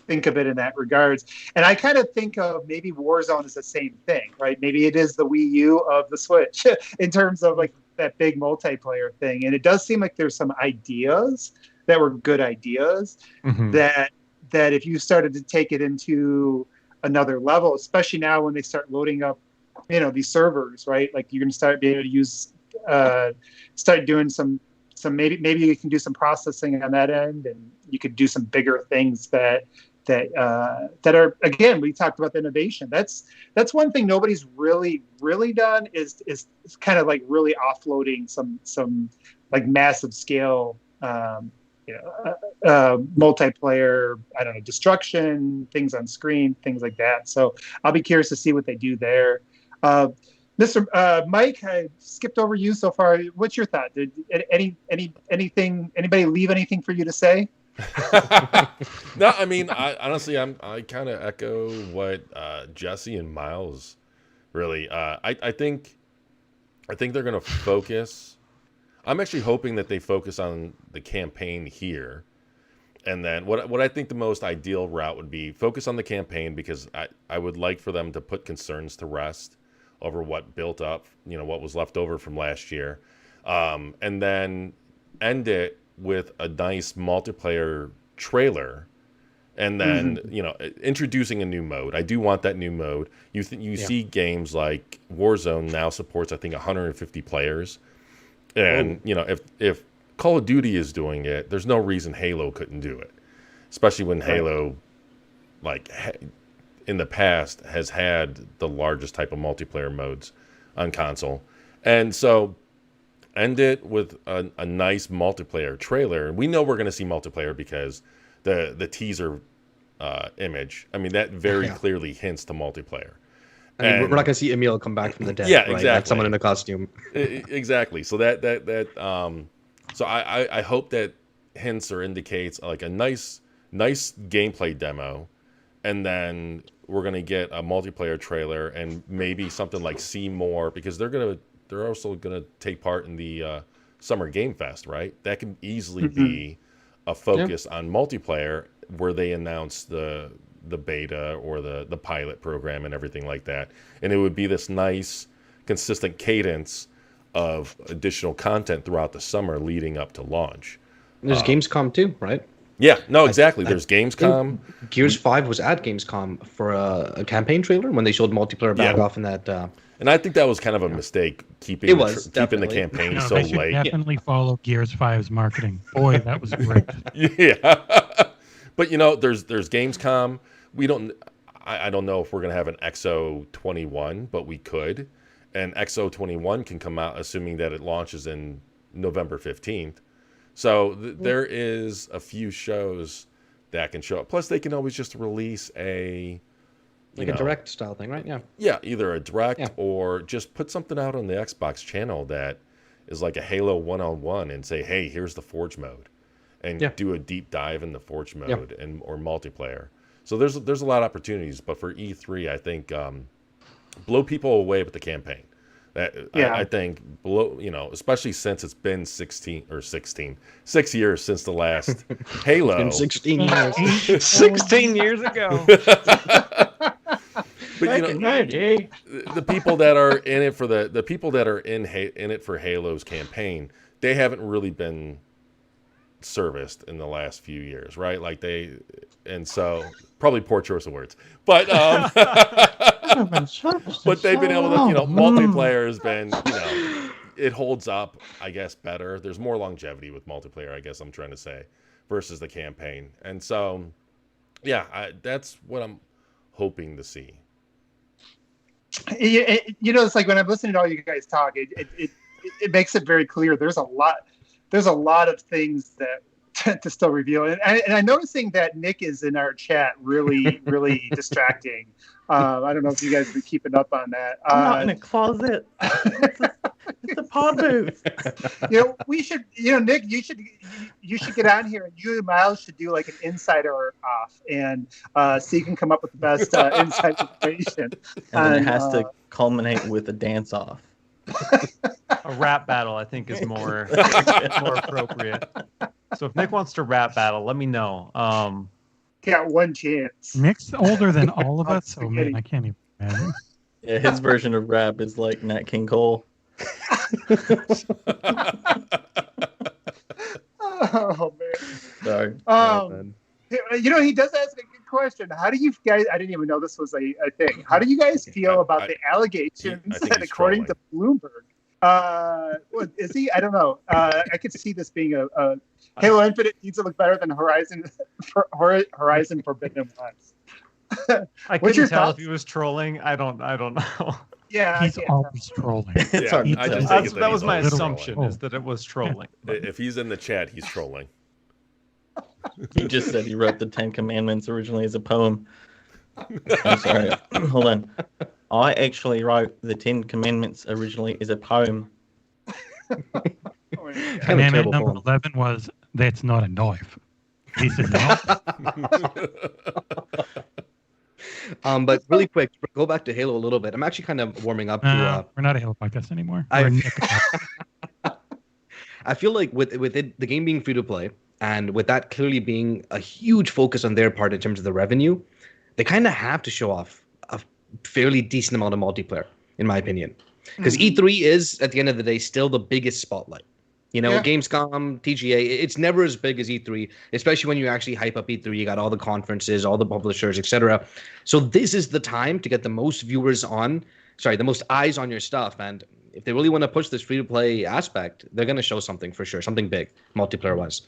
think of it in that regards. And I kind of think of maybe Warzone as the same thing, right? Maybe it is the Wii U of the Switch in terms of that big multiplayer thing. And it does seem like there's some ideas that were good ideas that if you started to take it into another level, especially now when they start loading up, these servers, right? You're going to start being able to use, start doing some maybe you can do some processing on that end, and you could do some bigger things that are, again, we talked about the innovation. That's one thing nobody's really done is kind of really offloading some massive scale multiplayer, I don't know, destruction, things on screen, things like that. So I'll be curious to see what they do there. Mr. Mike, I skipped over you so far. What's your thought? Did anybody leave anything for you to say? No, I mean, I honestly, I kind of echo what Jesse and Miles really. I think they're going to focus. I'm actually hoping that they focus on the campaign here, and then what I think the most ideal route would be focus on the campaign, because I would like for them to put concerns to rest over what built up, what was left over from last year, and then end it with a nice multiplayer trailer, and then introducing a new mode. I do want that new mode. You see games like Warzone now supports, I think, 150 players. And, if Call of Duty is doing it, there's no reason Halo couldn't do it. Especially when Halo, in the past, has had the largest type of multiplayer modes on console. And so, end it with a nice multiplayer trailer. We know we're going to see multiplayer because the teaser image, that very clearly hints to multiplayer. We're not going to see Emil come back from the dead. Yeah, right? exactly. Someone in a costume. Exactly. So so I hope that hints or indicates a nice gameplay demo, and then we're going to get a multiplayer trailer and maybe something like See More, because they're also going to take part in the Summer Game Fest, right? That can easily be a focus on multiplayer, where they announce the beta or the pilot program and everything like that. And it would be this nice, consistent cadence of additional content throughout the summer leading up to launch. There's Gamescom too, right? Yeah, no, exactly. There's Gamescom. Gears 5 was at Gamescom for a campaign trailer when they showed multiplayer back off in that. And I think that was kind of a mistake, keeping the campaign so they should late. Definitely follow Gears 5's marketing. Boy, that was great. Yeah. But, there's Gamescom. I don't know if we're going to have an XO21, but we could. And XO21 can come out assuming that it launches in November 15th. So there is a few shows that can show up. Plus, they can always just release a direct style thing, right? Yeah. Yeah, either a direct or just put something out on the Xbox channel that is like a Halo 1-on-1 and say, hey, here's the Forge mode. And do a deep dive in the Forge mode or multiplayer. So there's a lot of opportunities, but for E3, I think blow people away with the campaign. I think especially since it's been 6 years since the last Halo. It's been 16 years. 16 years ago. But the people that are in it for the people that are in it for Halo's campaign, they haven't really been serviced in the last few years, right? Like and so probably poor choice of words, but but they've been able to, multiplayer has been, it holds up, I guess, better. There's more longevity with multiplayer, I guess I'm trying to say, versus the campaign. And so, yeah, that's what I'm hoping to see. It's like when I'm listening to all you guys talk, it makes it very clear there's a lot of things that to still reveal. And I'm noticing that Nick is in our chat really, really distracting. I don't know if you guys have been keeping up on that. I'm not in a closet. It's a pod booth. We should, Nick, you should get on here, and you and Miles should do like an insider off, and so you can come up with the best inside information. And then it has to culminate with a dance off. A rap battle, I think, is more appropriate. So if Nick wants to rap battle, let me know. Got one chance. Nick's older than all of us, so man, I can't even imagine. Yeah, his version of rap is like Nat King Cole. Oh man. Sorry. He does ask a good question. How do you guys? I didn't even know this was a thing. How do you guys feel about the allegations that, according to Bloomberg, what is he? I don't know. I could see this being a Halo Infinite needs to look better than Horizon Forbidden West. I couldn't tell if he was trolling. I don't know. Yeah, he's always trolling. That was my assumption, is that it was trolling. If he's in the chat, he's trolling. He just said he wrote the 10 Commandments originally as a poem. I'm sorry. Hold on. I actually wrote the 10 Commandments originally as a poem. Commandment number 11 was, that's not a knife. He said no. But really quick, go back to Halo a little bit. I'm actually kind of warming up to... We're not a Halo podcast anymore. I feel like with the game being free to play, and with that clearly being a huge focus on their part in terms of the revenue, they kind of have to show off a fairly decent amount of multiplayer, in my opinion. Because E3 is, at the end of the day, still the biggest spotlight. Gamescom, TGA, it's never as big as E3, especially when you actually hype up E3. You got all the conferences, all the publishers, etc. So this is the time to get the most the most eyes on your stuff. And if they really want to push this free-to-play aspect, they're going to show something for sure, something big, multiplayer-wise.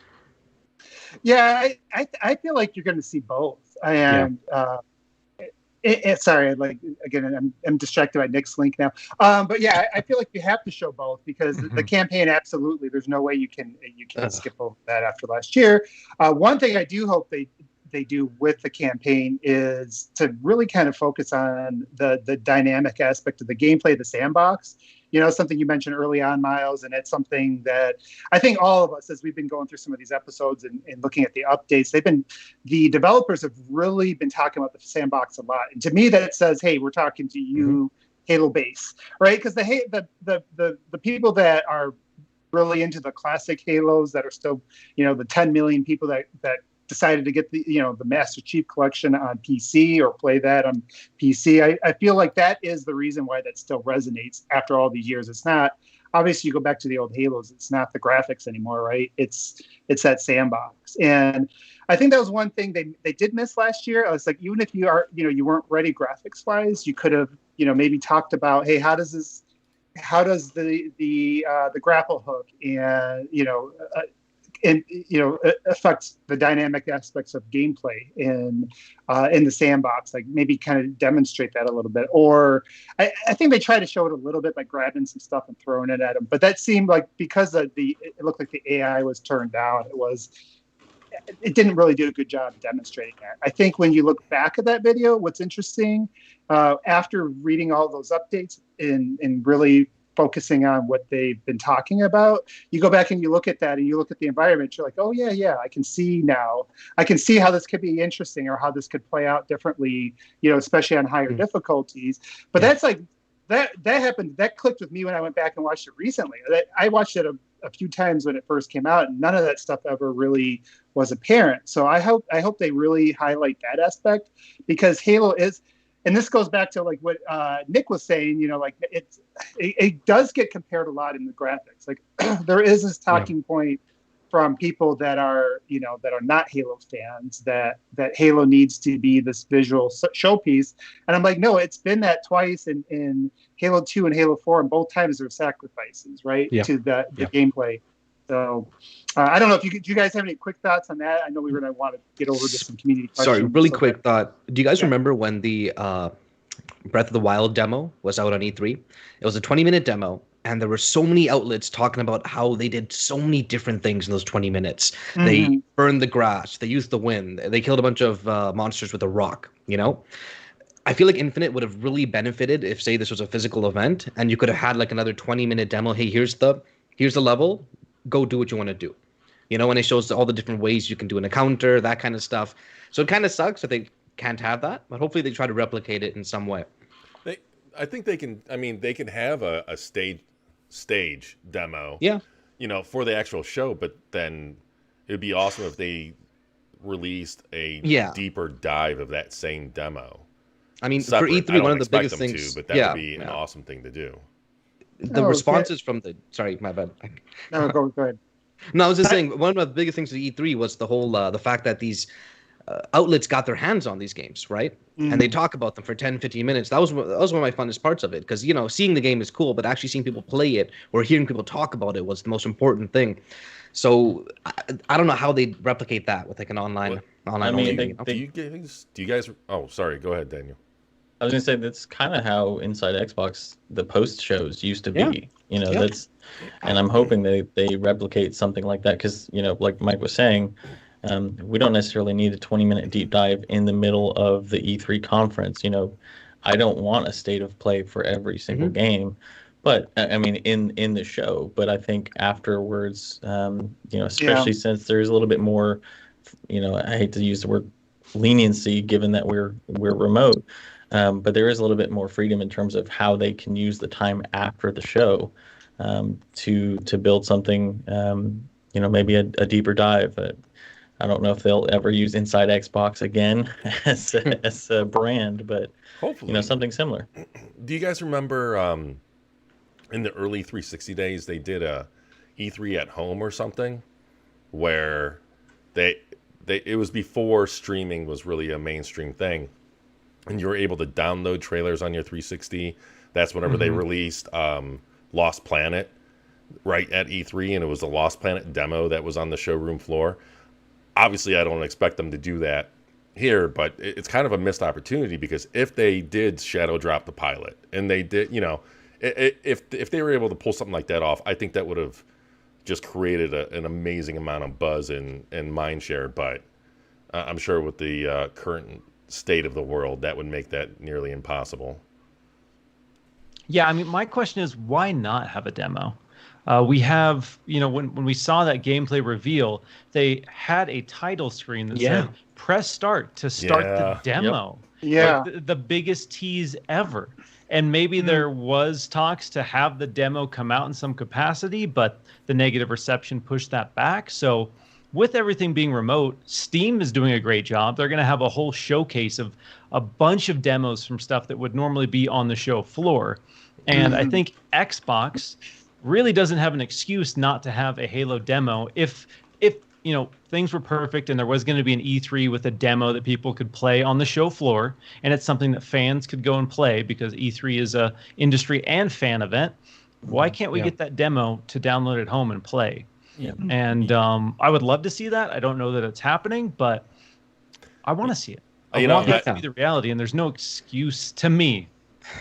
Yeah, I feel like you're going to see both. And sorry, I'm distracted by Nick's link now. But yeah, I feel like you have to show both, because the campaign, absolutely, there's no way you can skip over that after last year. One thing I do hope they do with the campaign is to really kind of focus on the dynamic aspect of the gameplay, the sandbox. Something you mentioned early on, Miles, and it's something that I think all of us, as we've been going through some of these episodes and looking at the updates, the developers have really been talking about the sandbox a lot. And to me, that says, hey, we're talking to you, Halo base, right? Because the people that are really into the classic Halos, that are still, the 10 million people that decided to get the Master Chief Collection on PC or play that on PC. I feel like that is the reason why that still resonates after all the years. It's not, obviously you go back to the old Halos, it's not the graphics anymore, right? It's that sandbox. And I think that was one thing they did miss last year. I was like, even if you weren't ready graphics wise, you could have, maybe talked about, hey, how does the grapple hook and affects the dynamic aspects of gameplay in the sandbox, like maybe kind of demonstrate that a little bit. Or I think they tried to show it a little bit by grabbing some stuff and throwing it at them, but that seemed like, because it looked like the AI was turned down, it didn't really do a good job demonstrating that. I think when you look back at that video, what's interesting, after reading all those updates and really focusing on what they've been talking about, you go back and you look at that and you look at the environment, you're like, oh yeah, I can see now. I can see how this could be interesting, or how this could play out differently, especially on higher difficulties. But that's like, that happened, that clicked with me when I went back and watched it recently. I watched it a few times when it first came out, and none of that stuff ever really was apparent. So I hope they really highlight that aspect, because Halo is, and this goes back to like what Nick was saying, like it does get compared a lot in the graphics. Like there is this talking point from people that are not Halo fans that Halo needs to be this visual showpiece. And I'm like, no, it's been that twice in Halo 2 and Halo 4, and both times there are sacrifices, right, to the gameplay. So I don't know if do you guys have any quick thoughts on that? I know we were going to want to get over to some community questions. Sorry, really quick thought. Do you guys remember when the Breath of the Wild demo was out on E3? It was a 20-minute demo, and there were so many outlets talking about how they did so many different things in those 20 minutes. Mm-hmm. They burned the grass. They used the wind. They killed a bunch of monsters with a rock, I feel like Infinite would have really benefited if, say, this was a physical event, and you could have had like another 20-minute demo. Hey, here's the level. Go do what you want to do. And it shows all the different ways you can do an encounter, that kind of stuff. So it kind of sucks that they can't have that, but hopefully they try to replicate it in some way. I think they can. I mean, they can have a stage demo. Yeah. For the actual show, but then it'd be awesome if they released a deeper dive of that same demo. I mean, separate. For E3, one of the biggest things, but that would be an awesome thing to do. The responses from the my bad. No, go ahead. No, I was just saying one of the biggest things at E3 was the whole the fact that these outlets got their hands on these games, right? Mm-hmm. And they talk about them for 10, 15 minutes. That was one of my funnest parts of it, because seeing the game is cool, but actually seeing people play it or hearing people talk about it was the most important thing. I don't know how they replicate that with like an online. I mean, do you guys? Oh, sorry. Go ahead, Daniel. I was gonna say that's kind of how Inside Xbox the post shows used to be. That's, and I'm hoping they replicate something like that, because like Mike was saying, we don't necessarily need a 20-minute deep dive in the middle of the E3 conference. I don't want a state of play for every single game, but I mean in the show. But I think afterwards, especially since there's a little bit more, I hate to use the word leniency, given that we're remote. But there is a little bit more freedom in terms of how they can use the time after the show to build something, maybe a deeper dive. I don't know if they'll ever use Inside Xbox again as a brand, but hopefully something similar. Do you guys remember in the early 360 days they did a E3 at home or something, where it was before streaming was really a mainstream thing? And you were able to download trailers on your 360. That's whenever they released Lost Planet right at E3, and it was a Lost Planet demo that was on the showroom floor. Obviously, I don't expect them to do that here, but it's kind of a missed opportunity, because if they did shadow drop the pilot, and they did, if they were able to pull something like that off, I think that would have just created an amazing amount of buzz and mind share. But I'm sure with the current state of the world, that would make that nearly impossible. Yeah, I mean, my question is, why not have a demo? We have, when we saw that gameplay reveal, they had a title screen that said, press start to start the demo. Yep. Yeah. Like the biggest tease ever. And maybe there was talks to have the demo come out in some capacity, but the negative reception pushed that back. So with everything being remote, Steam is doing a great job. They're going to have a whole showcase of a bunch of demos from stuff that would normally be on the show floor. And I think Xbox really doesn't have an excuse not to have a Halo demo if things were perfect and there was going to be an E3 with a demo that people could play on the show floor, and it's something that fans could go and play, because E3 is a industry and fan event. Why can't we get that demo to download at home and play? Yeah. And I would love to see that. I don't know that it's happening, but I want to see it. I want that to be the reality, and there's no excuse to me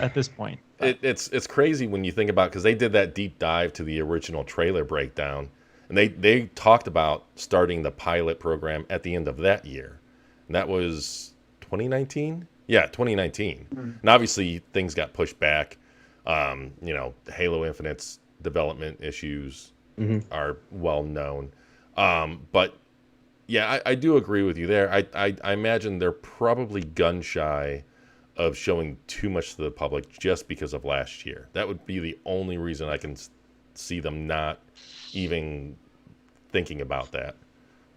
at this point. It's crazy when you think about, because they did that deep dive to the original trailer breakdown, and they talked about starting the pilot program at the end of that year. And that was 2019? Yeah, 2019. And obviously things got pushed back. Halo Infinite's development issues are well known. But yeah, I do agree with you there. I imagine they're probably gun shy of showing too much to the public just because of last year. That would be the only reason I can see them not even thinking about that,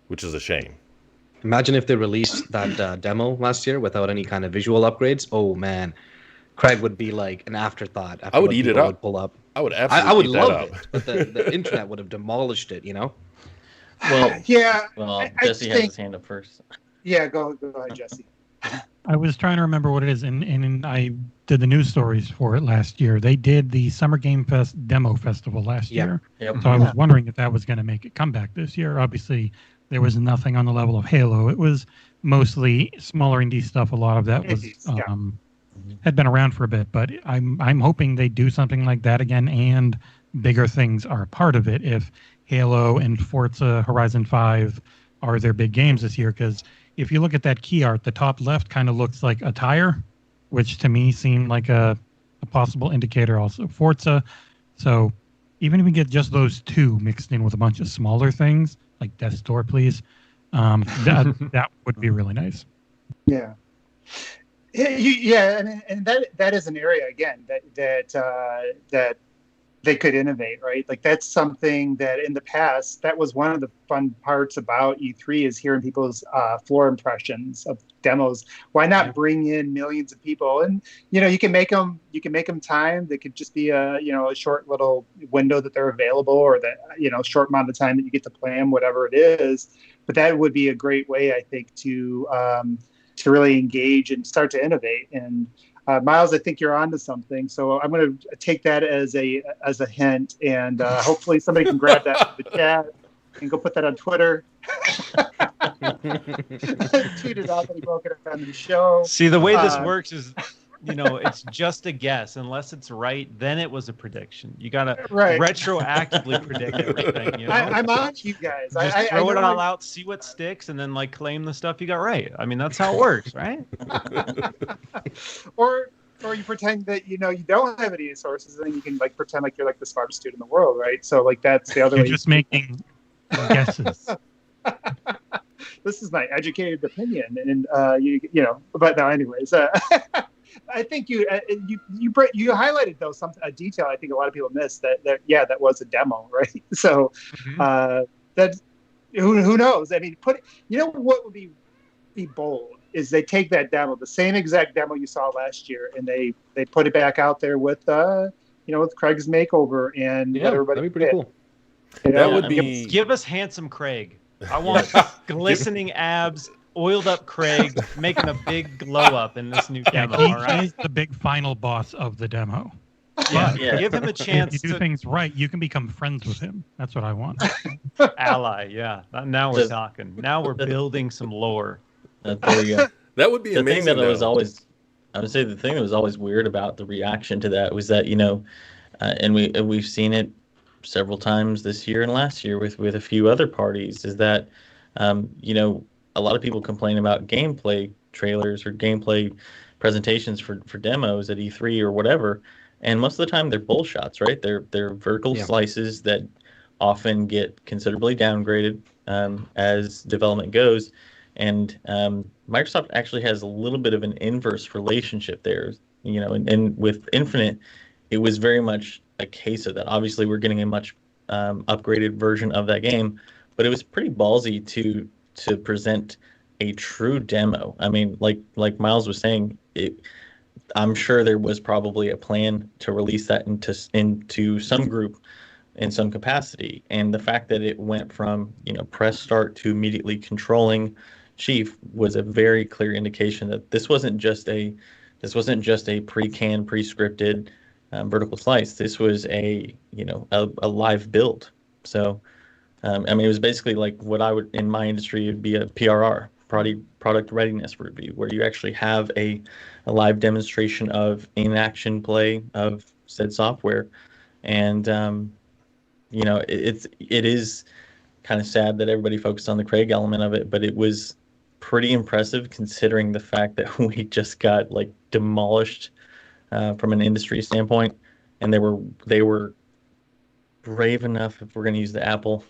which is a shame. Imagine if they released that demo last year without any kind of visual upgrades. Oh man, Craig would be like an afterthought. After I would what eat it people up. would pull up. I would I absolutely would eat that love up. it, but the internet would have demolished it. You know. Well, Yeah. well, I Jesse has think- his hand up first. Yeah, go ahead, Jesse. I was trying to remember what it is, and I did the news stories for it last year. They did the Summer Game Fest demo festival last Yeah. year. Yep. So I was wondering if that was going to make a comeback this year. Obviously, there was nothing on the level of Halo. It was mostly smaller indie stuff. A lot of that was Indies, yeah. had been around for a bit, but I'm hoping they do something like that again, and bigger things are a part of it. If Halo and Forza Horizon 5 are their big games this year, because if you look at that key art, the top left kind of looks like a tire, which to me seemed like a possible indicator also. Forza. So even if we get just those two mixed in with a bunch of smaller things, like Death's Door, please, that would be really nice. Yeah. Yeah, and that is an area again that they could innovate, right? Like that's something that in the past, that was one of the fun parts about E3 is hearing people's floor impressions of demos. Why not bring in millions of people? And you can make them timed. They could just be a short little window that they're available, or that short amount of time that you get to play them, whatever it is. But that would be a great way, I think, to really engage and start to innovate. And Miles, I think you're onto something. So I'm going to take that as a hint, and hopefully somebody can grab that from the chat and go put that on Twitter. Tweet it out that he broke it up on the show. See, the way this works is, it's just a guess. Unless it's right, then it was a prediction. You got to retroactively predict everything. I'm on to you guys. Just throw it all out, see what sticks, and then claim the stuff you got right. I mean, that's how it works, right? Or you pretend that you don't have any sources, and then you can pretend like you're the smartest dude in the world, right? So that's the other way. You're just making guesses. This is my educated opinion, and But no, anyways, I think you highlighted though a detail I think a lot of people missed that was a demo, right? So that who knows? I mean, what would be bold is they take that demo, the same exact demo you saw last year, and they put it back out there with with Craig's makeover and let everybody. That'd be pretty cool. That would be. Give us handsome Craig. I want glistening abs, oiled up Craig, making a big glow up in this new demo. All right, he's the big final boss of the demo. Yeah. Give him a chance. If you do things right, you can become friends with him. That's what I want. Ally, yeah. Now we're talking. Now we're building some lore. There we go. That would be amazing. I would say the thing that was always weird about the reaction to that was that and we've seen it several times this year and last year with a few other parties, is that a lot of people complain about gameplay trailers or gameplay presentations for demos at E3 or whatever, and most of the time they're bull shots, right? They're vertical slices that often get considerably downgraded as development goes, and Microsoft actually has a little bit of an inverse relationship there, and with Infinite, it was very much a case of that. Obviously, we're getting a much upgraded version of that game, but it was pretty ballsy to present a true demo. I mean, like Miles was saying, I'm sure there was probably a plan to release that into some group in some capacity, and the fact that it went from press start to immediately controlling Chief was a very clear indication that this wasn't just a pre-canned, pre-scripted vertical slice. This was a live build. So it was basically like what I would in my industry would be a PRR, product readiness review, where you actually have a live demonstration of in-action play of said software. And it is kind of sad that everybody focused on the Craig element of it, but it was pretty impressive considering the fact that we just got demolished from an industry standpoint, and they were brave enough, if we're going to use the Apple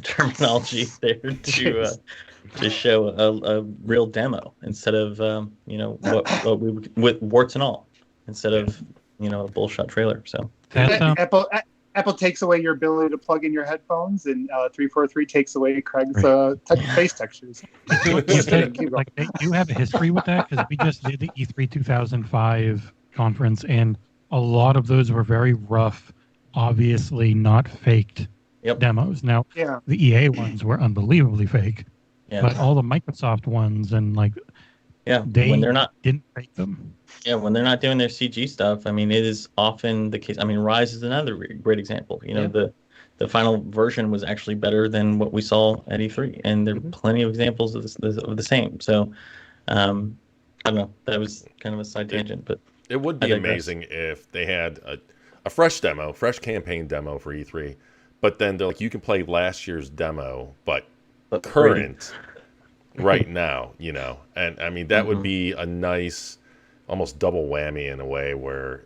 terminology there, to show a real demo instead of what we with warts and all, instead of a bullshot trailer. So Apple Apple takes away your ability to plug in your headphones, and 343 takes away Craig's face textures. Like they do have a history with that, because we just did the E3 2005 conference, and a lot of those were very rough, obviously not faked demos. Now, the EA ones were unbelievably fake, but all the Microsoft ones and when they're not didn't fake them. Yeah, when they're not doing their CG stuff, I mean, it is often the case. I mean, Rise is another great example. You know, the final version was actually better than what we saw at E3, and there are plenty of examples of the same. So, I don't know. That was kind of a side tangent, but it would be amazing if they had a fresh campaign demo for E3, but then they're like, you can play last year's demo, but current right now, you know. And I mean, that would be a nice, almost double whammy in a way where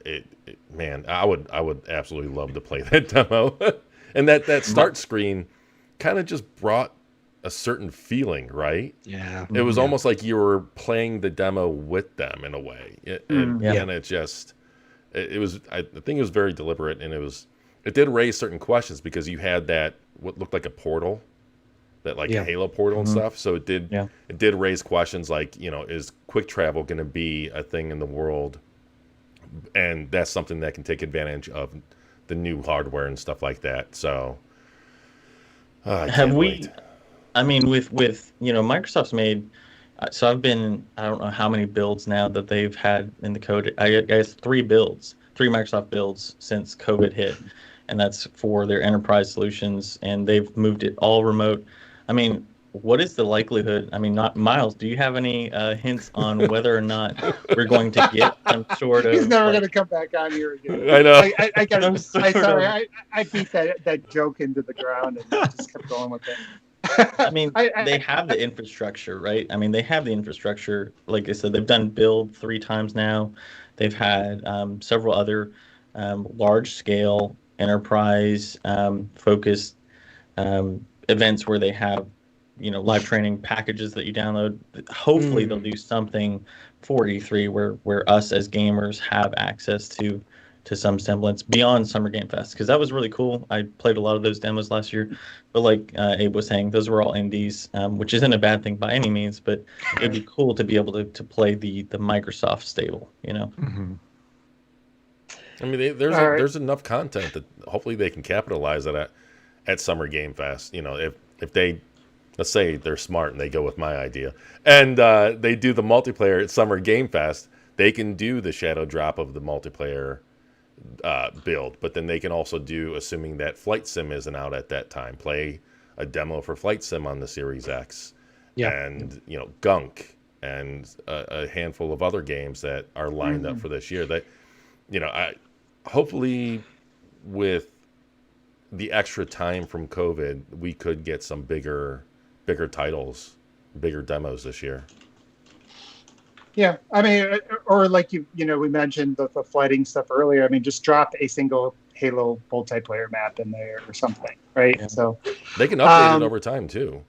man, I would absolutely love to play that demo. And that start screen kind of just brought a certain feeling, right? Yeah. It was almost like you were playing the demo with them in a way. And it just, it was, I think it was very deliberate, and it did raise certain questions, because you had that, what looked like a portal, that like a Halo portal and stuff. So it did raise questions like, you know, is quick travel going to be a thing in the world? And that's something that can take advantage of the new hardware and stuff like that. So have we wait. I mean, with you know, Microsoft's made, so I've been, I don't know how many builds now that they've had in the code. I guess 3 Microsoft builds since COVID hit, and that's for their enterprise solutions, and they've moved it all remote. I mean, what is the likelihood? I mean, not Miles, do you have any hints on whether or not we're going to get some sort of? He's never going to come back on here again. I know. I beat that joke into the ground and just kept going with it. I mean, they have the infrastructure, right? I mean, they have the infrastructure. Like I said, they've done build 3 times now. They've had several other large-scale enterprise focused events where they have, you know, live training packages that you download. Hopefully they'll do something for E3 where us as gamers have access to some semblance beyond Summer Game Fest, because that was really cool. I played a lot of those demos last year, but like Abe was saying, those were all indies, which isn't a bad thing by any means, but it'd be cool to be able to play the Microsoft stable, you know. I mean, there's enough content that hopefully they can capitalize at Summer Game Fest. You know, if they, let's say they're smart and they go with my idea, and they do the multiplayer at Summer Game Fest, they can do the shadow drop of the multiplayer build, but then they can also do, assuming that Flight Sim isn't out at that time, play a demo for Flight Sim on the Series X, and you know, Gunk and a handful of other games that are lined up for this year. That, you know, hopefully with the extra time from COVID, we could get some bigger titles, bigger demos this year. Yeah, I mean, or like you know, we mentioned the flighting stuff earlier. I mean, just drop a single Halo multiplayer map in there or something, right? Yeah. So they can update it over time too.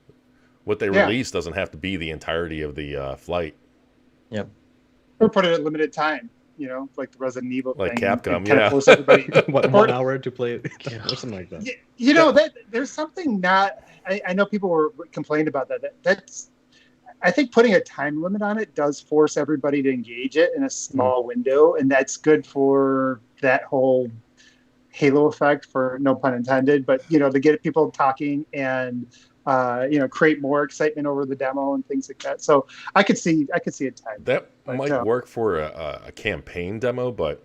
What they release doesn't have to be the entirety of the flight. Yep. Or put it at limited time. You know, like the Resident Evil like thing. Capcom, kind of force everybody. 1 hour to play it, or something like that. You know, that there's something not. I know people were complaining about that. That's. I think putting a time limit on it does force everybody to engage it in a small window, and that's good for that whole halo effect, for no pun intended. But you know, to get people talking and you know, create more excitement over the demo and things like that. So I could see a time that might work for a campaign demo, but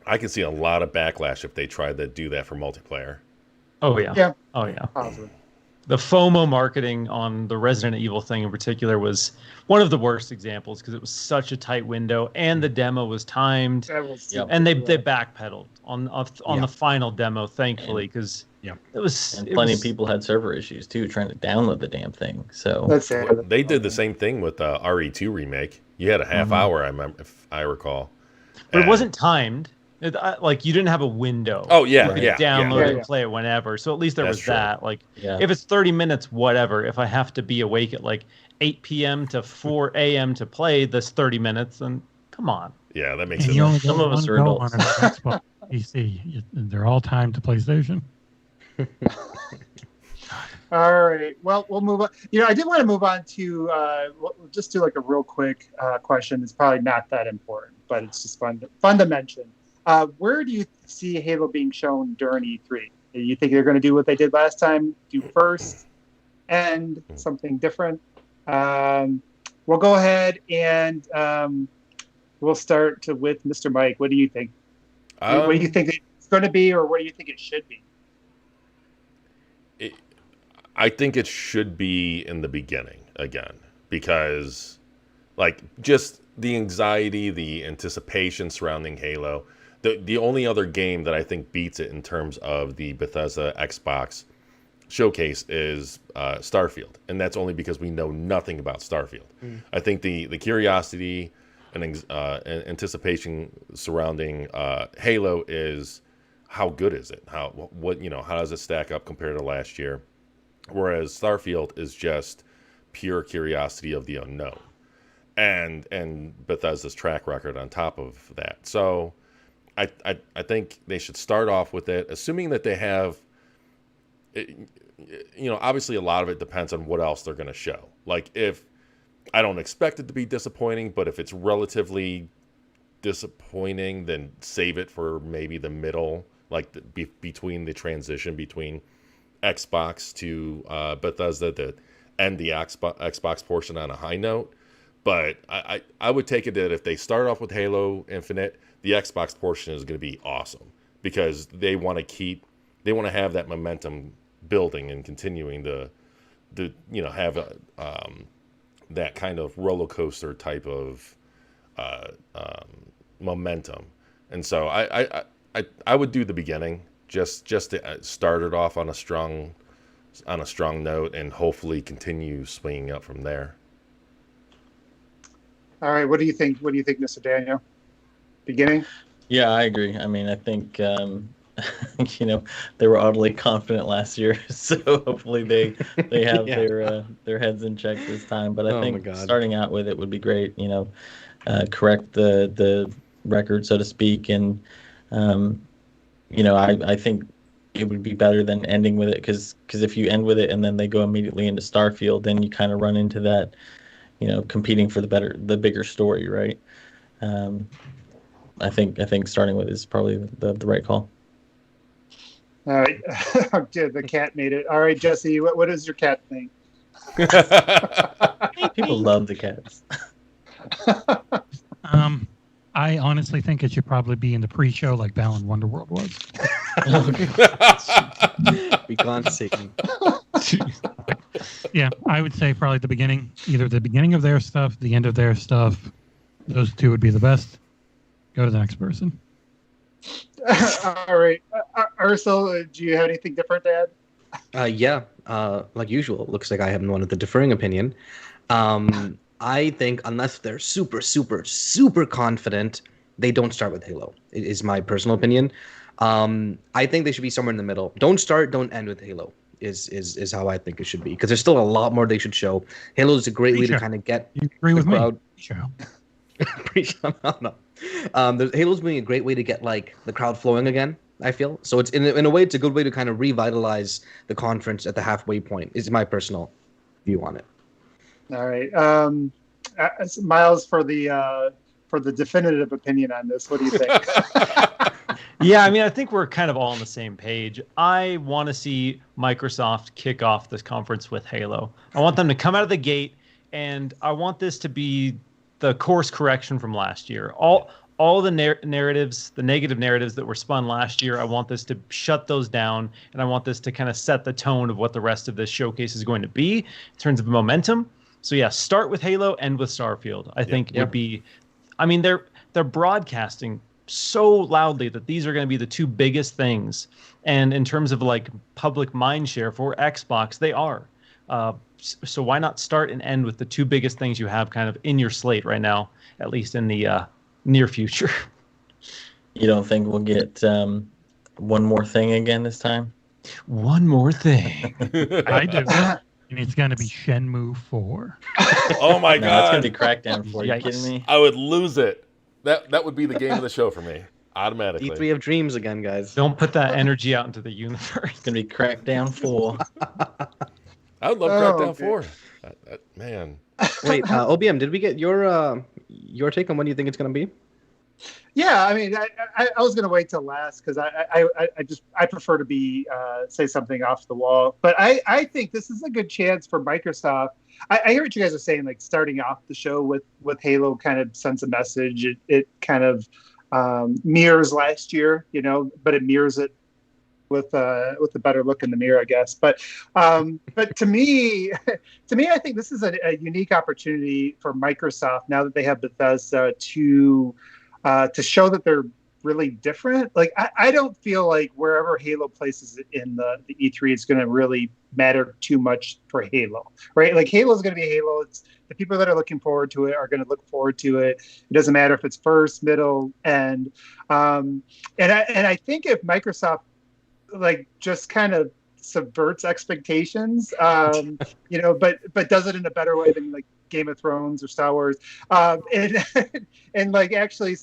I can see a lot of backlash if they try to do that for multiplayer. Oh yeah. Yeah. Oh yeah. Positive. The FOMO marketing on the Resident Evil thing in particular was one of the worst examples, because it was such a tight window and the demo was timed, and they backpedaled on the final demo, thankfully, because it was. And plenty of people had server issues too trying to download the damn thing. So they did the same thing with RE2 remake. You had a half hour, I remember, if I recall, but it wasn't timed. Like you didn't have a window. Oh yeah, you could download it and play it whenever. So at least there was that. Like if it's 30 minutes, whatever. If I have to be awake at like 8 p.m. to 4 a.m. to play this 30 minutes, then come on. Yeah, that makes sense. Some of us are adults. PC. They're all timed to PlayStation. All right. Well, we'll move on. I did want to move on to we'll just do like a real quick question. It's probably not that important, but it's just fun to mention. Where do you see Halo being shown during E3? Do you think they're going to do what they did last time? Do first and something different? We'll go ahead and we'll start with Mr. Mike. What do you think? What do you think it's going to be, or what do you think it should be? I think it should be in the beginning again, because like just the anxiety, the anticipation surrounding Halo. The only other game that I think beats it in terms of the Bethesda Xbox showcase is Starfield, and that's only because we know nothing about Starfield. I think the curiosity and anticipation surrounding Halo is how good is it? How does it stack up compared to last year? Whereas Starfield is just pure curiosity of the unknown, and Bethesda's track record on top of that. So I think they should start off with it, assuming that they have, obviously a lot of it depends on what else they're going to show. Like, if I don't expect it to be disappointing, but if it's relatively disappointing, then save it for maybe the middle, like between the transition between Xbox to Bethesda to end the Xbox portion on a high note. But I would take it that if they start off with Halo Infinite, the Xbox portion is going to be awesome, because they want to have that momentum building and continuing to have that kind of roller coaster type of momentum. And so I would do the beginning, just to start it off on a strong note, and hopefully continue swinging up from there. All right, what do you think? What do you think, Mr. Daniel? Beginning? Yeah, I agree. I mean, I think they were utterly confident last year, so hopefully they have their heads in check this time. But I think starting out with it would be great. Correct the record, so to speak, and I think it would be better than ending with it, because if you end with it and then they go immediately into Starfield, then you kind of run into that, competing for the bigger story, right? I think starting with it is probably the right call. All right, the cat made it. All right, Jesse, what does your cat think? People love the cats. I honestly think it should probably be in the pre-show, like Balan Wonderworld was. Be gone, Satan. Yeah, I would say probably the beginning, either the beginning of their stuff, the end of their stuff. Those two would be the best. Go to the next person. All right, Ursula, do you have anything different to add? Like usual, it looks like I have one of the differing opinion. I think unless they're super, super, super confident, they don't start with Halo. It is my personal opinion. I think they should be somewhere in the middle. Don't end with Halo. Is how I think it should be, because there's still a lot more they should show. Halo is a great way to kind of get you agree with crowd. Me? Show. No. Halo's being a great way to get like the crowd flowing again, I feel. So it's in a way, it's a good way to kind of revitalize the conference at the halfway point. Is my personal view on it. All right, Miles, for the definitive opinion on this, what do you think? Yeah, I mean, I think we're kind of all on the same page. I want to see Microsoft kick off this conference with Halo. I want them to come out of the gate, and I want this to be the course correction from last year. All the narratives, the negative narratives that were spun last year, I want this to shut those down, and I want this to kind of set the tone of what the rest of this showcase is going to be in terms of momentum. So yeah, start with Halo, end with Starfield. I think would be, I mean, they're broadcasting so loudly that these are going to be the two biggest things, and in terms of like public mind share for Xbox, they are. So why not start and end with the two biggest things you have kind of in your slate right now, at least in the near future? You don't think we'll get one more thing again this time? One more thing. I do. And it's going to be Shenmue 4. Oh my God. It's going to be Crackdown 4. Are you kidding me? I would lose it. That would be the game of the show for me. Automatically. E3 of dreams again, guys. Don't put that energy out into the universe. It's gonna be Crackdown 4. I would love Crackdown 4. Man. Wait, OBM, did we get your take on when you think it's going to be? Yeah, I mean, I was going to wait till last because I prefer to be say something off the wall. But I think this is a good chance for Microsoft. I hear what you guys are saying, like starting off the show with Halo kind of sends a message. It kind of mirrors last year, but it mirrors it with a better look in the mirror, I guess. But to me, I think this is a unique opportunity for Microsoft now that they have Bethesda to show that they're really different. Like I don't feel like wherever Halo places it in the E3 is going to really matter too much for Halo, right? Like Halo is going to be Halo. It's the people that are looking forward to it are going to look forward to it. It doesn't matter if it's first, middle, end. And I think if Microsoft like just kind of subverts expectations, but does it in a better way than like Game of Thrones or Star Wars, and like actually,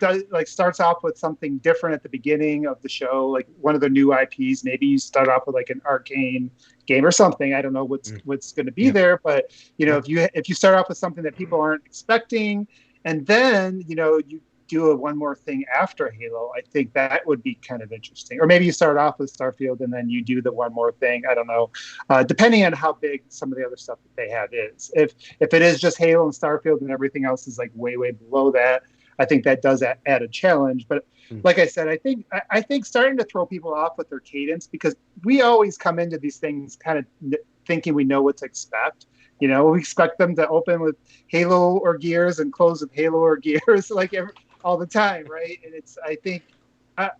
does like starts off with something different at the beginning of the show, like one of the new IPs. Maybe you start off with like an arcane game or something. I don't know what's going to be there, but if you start off with something that people aren't expecting, and then you do a one more thing after Halo, I think that would be kind of interesting. Or maybe you start off with Starfield and then you do the one more thing. I don't know, depending on how big some of the other stuff that they have is. If it is just Halo and Starfield and everything else is like way below that, I think that does add a challenge. But like I said, I think starting to throw people off with their cadence, because we always come into these things kind of thinking we know what to expect. We expect them to open with Halo or Gears and close with Halo or Gears, like all the time, right? And I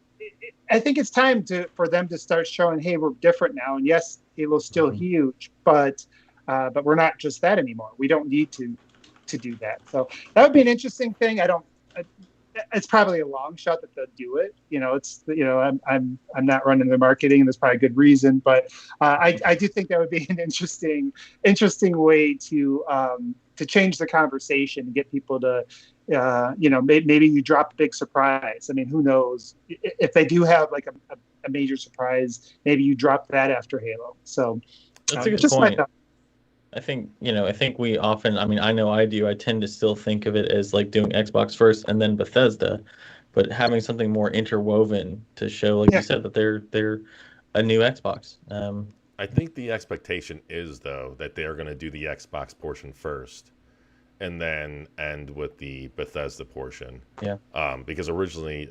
think it's time for them to start showing, hey, we're different now. And yes, Halo's still huge, but we're not just that anymore. We don't need to do that. So that would be an interesting thing. It's probably a long shot that they'll do it. I'm not running the marketing, and there's probably a good reason, but I do think that would be an interesting way to change the conversation and get people to, maybe you drop a big surprise. I mean, who knows if they do have like a major surprise, maybe you drop that after Halo. So that's a good point. I think we often, I know I do, I tend to still think of it as like doing Xbox first and then Bethesda, but having something more interwoven to show, like you said, that they're a new Xbox. I think the expectation is, though, that they are going to do the Xbox portion first and then end with the Bethesda portion. Yeah. Because originally,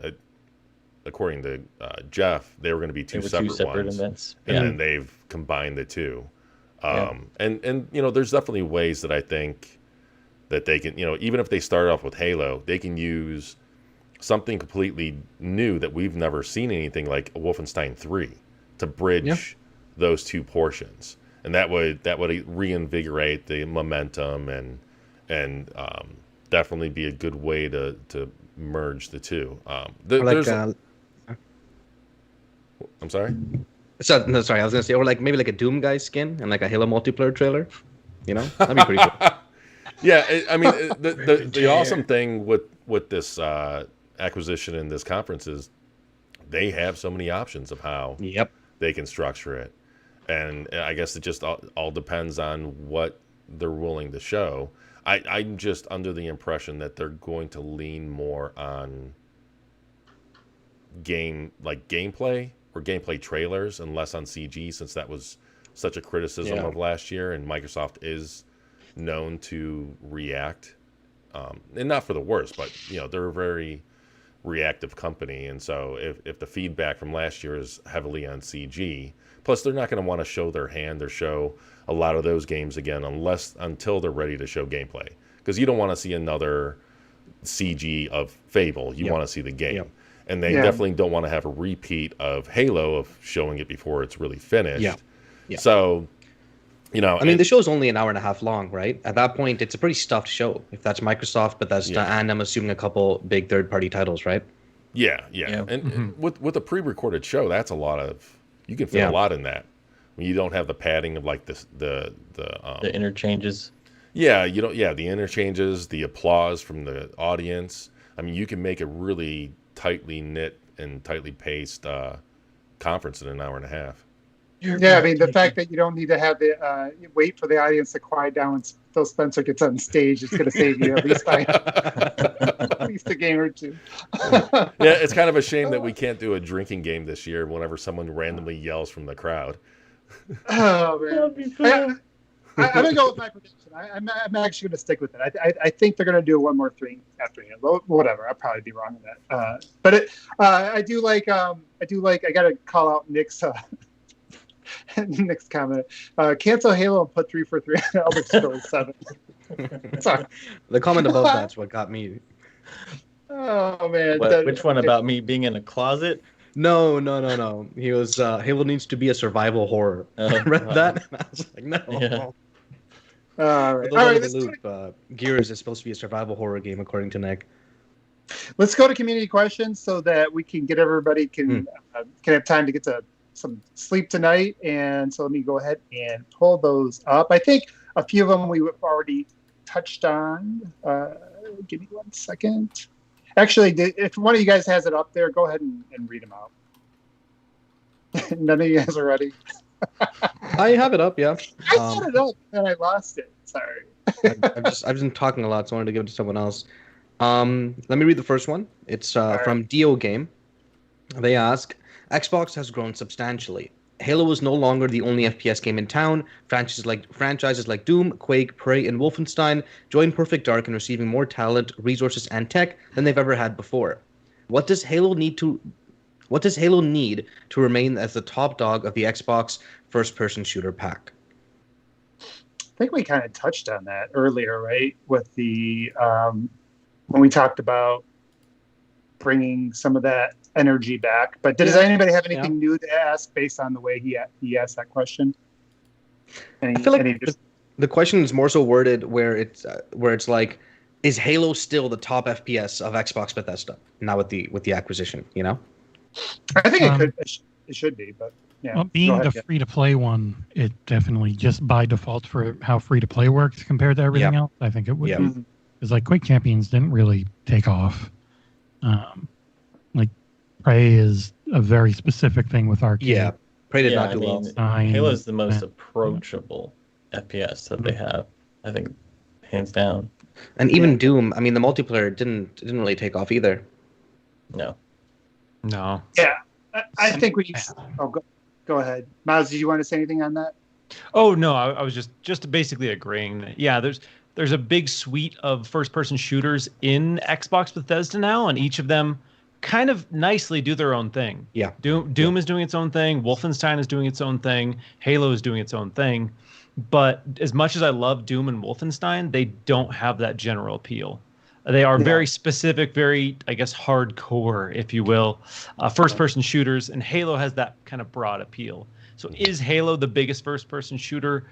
according to Jeff, they were going to be two separate ones. Events. And then they've combined the two. And there's definitely ways that I think that they can, even if they start off with Halo, they can use something completely new that we've never seen anything like Wolfenstein 3 to bridge those two portions. And that would reinvigorate the momentum and definitely be a good way to merge the two. I'm sorry? No, sorry, I was gonna say, or like maybe like a Doom guy skin and like a Halo multiplayer trailer, that'd be pretty cool. Yeah, the awesome thing with this acquisition and this conference is they have so many options of how they can structure it, and I guess it just all depends on what they're willing to show. I'm just under the impression that they're going to lean more on gameplay or gameplay trailers and less on CG, since that was such a criticism of last year, and Microsoft is known to react, and not for the worst, but they're a very reactive company, and so if the feedback from last year is heavily on CG, plus they're not going to want to show their hand or show a lot of those games again until they're ready to show gameplay, because you don't want to see another CG of Fable. You want to see the game. And they definitely don't want to have a repeat of Halo, of showing it before it's really finished. Yeah. So, the show's only an hour and a half long, right? At that point, it's a pretty stuffed show. If that's Microsoft, Bethesda, and I'm assuming a couple big third-party titles, right? Yeah. And with a pre-recorded show, that's a lot of, you can fit a lot in that. When you don't have the padding of like the interchanges. Yeah, the interchanges, the applause from the audience. I mean, you can make a really tightly knit and tightly paced conference in an hour and a half. Yeah, I mean, the fact that you don't need to have the wait for the audience to quiet down when Phil Spencer gets on stage is going to save you at least a game or two. Yeah, it's kind of a shame that we can't do a drinking game this year whenever someone randomly yells from the crowd. Oh, man. I'm going to go with my prediction. I'm actually going to stick with it. I think they're going to do one more thing after him. Whatever. I'll probably be wrong on that. But I do like. I got to call out Nick's comment. Cancel Halo and put 3 for 3 on Elder Scrolls 7. Sorry. The comment above that's what got me. Oh man. Which one about me being in a closet? No. He was Halo needs to be a survival horror. I read that and I was like, no. Yeah. All right. Gears is supposed to be a survival horror game, according to Nick. Let's go to community questions so that we can get everybody can have time to get to some sleep tonight. And so let me go ahead and pull those up. I think a few of them we've already touched on. Give me 1 second. Actually, if one of you guys has it up there, go ahead and read them out. None of you guys are ready. I have it up, yeah. I set it up and I lost it. Sorry. I've been talking a lot, so I wanted to give it to someone else. Let me read the first one. It's from Dio Game. They ask, Xbox has grown substantially. Halo is no longer the only FPS game in town. Franchises like Doom, Quake, Prey, and Wolfenstein join Perfect Dark in receiving more talent, resources, and tech than they've ever had before. What does Halo need to remain as the top dog of the Xbox first-person shooter pack? I think we kind of touched on that earlier, right? With the when we talked about bringing some of that energy back. But does anybody have anything new to ask based on the way he asked that question? I feel like the question is more so worded where it's like, is Halo still the top FPS of Xbox Bethesda now with the acquisition? You know, I think it should be, but yeah. Well, being the free to play one, it definitely just by default for how free to play works compared to everything else. I think it would be because like Quake Champions didn't really take off. Like Prey is a very specific thing with arcade. Yeah, Prey did not do well. Halo is the most approachable FPS that they have, I think, hands down. And even Doom, I mean, the multiplayer didn't really take off either. No. Yeah, I think we. Oh, go ahead, Miles. Did you want to say anything on that? Oh no, I was just basically agreeing that there's a big suite of first-person shooters in Xbox Bethesda now, and each of them kind of nicely do their own thing. Yeah. Doom is doing its own thing. Wolfenstein is doing its own thing. Halo is doing its own thing. But as much as I love Doom and Wolfenstein, they don't have that general appeal. They are very specific, very, I guess, hardcore, if you will, first-person shooters, and Halo has that kind of broad appeal. So is Halo the biggest first-person shooter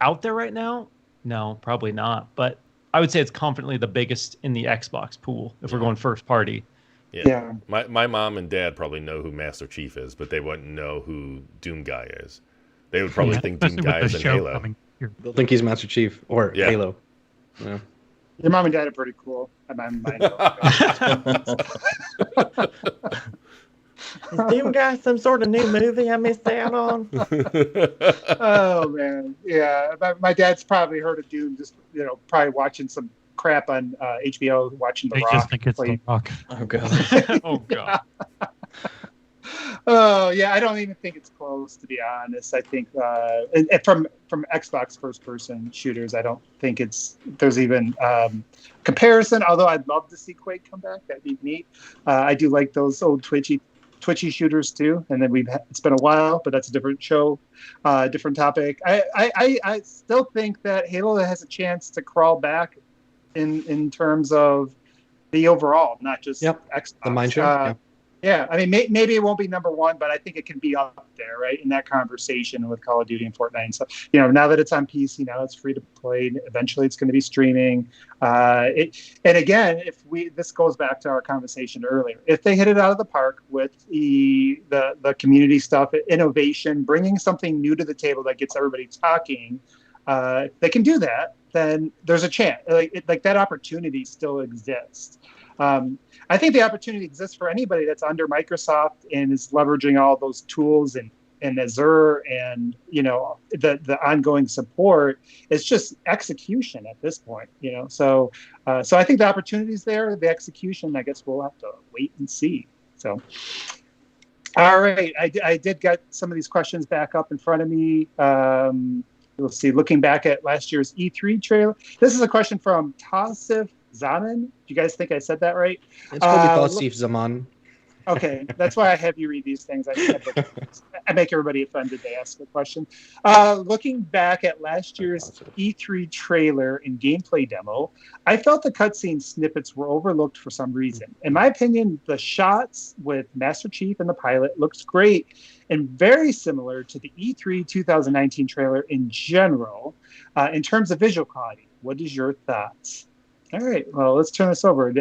out there right now? No, probably not. But I would say it's confidently the biggest in the Xbox pool if we're going first party. Yeah. My mom and dad probably know who Master Chief is, but they wouldn't know who Doom Guy is. They would probably think Doom Guy is in Halo. They'll think he's Master Chief or Halo. Yeah. Your mom and dad are pretty cool. Is Doom Guy some sort of new movie I missed out on? Oh man, yeah. My dad's probably heard of Doom, just probably watching some crap on HBO, watching The Rock. Just think it's The Rock. Oh god. Oh god. Oh yeah, I don't even think it's close, to be honest. I think from Xbox first-person shooters, I don't think there's even comparison. Although I'd love to see Quake come back, that'd be neat. I do like those old twitchy shooters too. And then it's been a while, but that's a different show, different topic. I still think that Halo has a chance to crawl back in terms of the overall, not just Xbox. The mind share. Yeah, I mean, maybe it won't be number one, but I think it can be up there, right, in that conversation with Call of Duty and Fortnite. So, now that it's on PC, now it's free to play. Eventually, it's going to be streaming. And again, this goes back to our conversation earlier. If they hit it out of the park with the community stuff, innovation, bringing something new to the table that gets everybody talking, they can do that. Then there's a chance. Like that opportunity still exists. I think the opportunity exists for anybody that's under Microsoft and is leveraging all those tools and Azure and the ongoing support. It's just execution at this point, So I think the opportunity is there. The execution, I guess we'll have to wait and see. So. All right, I did get some of these questions back up in front of me. We'll see. Looking back at last year's E3 trailer, this is a question from Tassif Zaman. Do you guys think I said that right? It's probably Tassif Zaman. Okay, that's why I have you read these things. I make everybody offended to ask a question. Looking back at last year's E3 trailer and gameplay demo, I felt the cutscene snippets were overlooked for some reason. In my opinion, the shots with Master Chief and the pilot looked great and very similar to the E3 2019 trailer in general in terms of visual quality. What is your thoughts? All right, well, let's turn this over.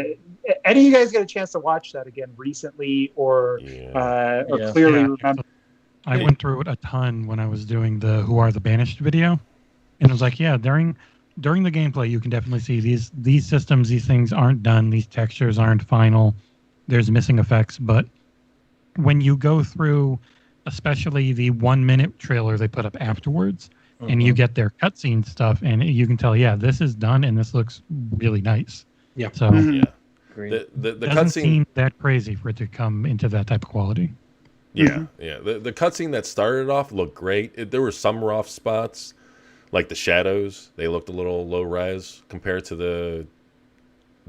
Any of you guys get a chance to watch that again recently or clearly remember? I went through it a ton when I was doing the Who Are the Banished video. And it was like, during the gameplay, you can definitely see these systems, these things aren't done. These textures aren't final. There's missing effects. But when you go through, especially the 1-minute trailer they put up afterwards, and you get their cutscene stuff, and you can tell, this is done, and this looks really nice. Yeah. So the doesn't cutscene seem that crazy for it to come into that type of quality. Yeah, yeah. The cutscene that started off looked great. There were some rough spots, like the shadows. They looked a little low res compared to the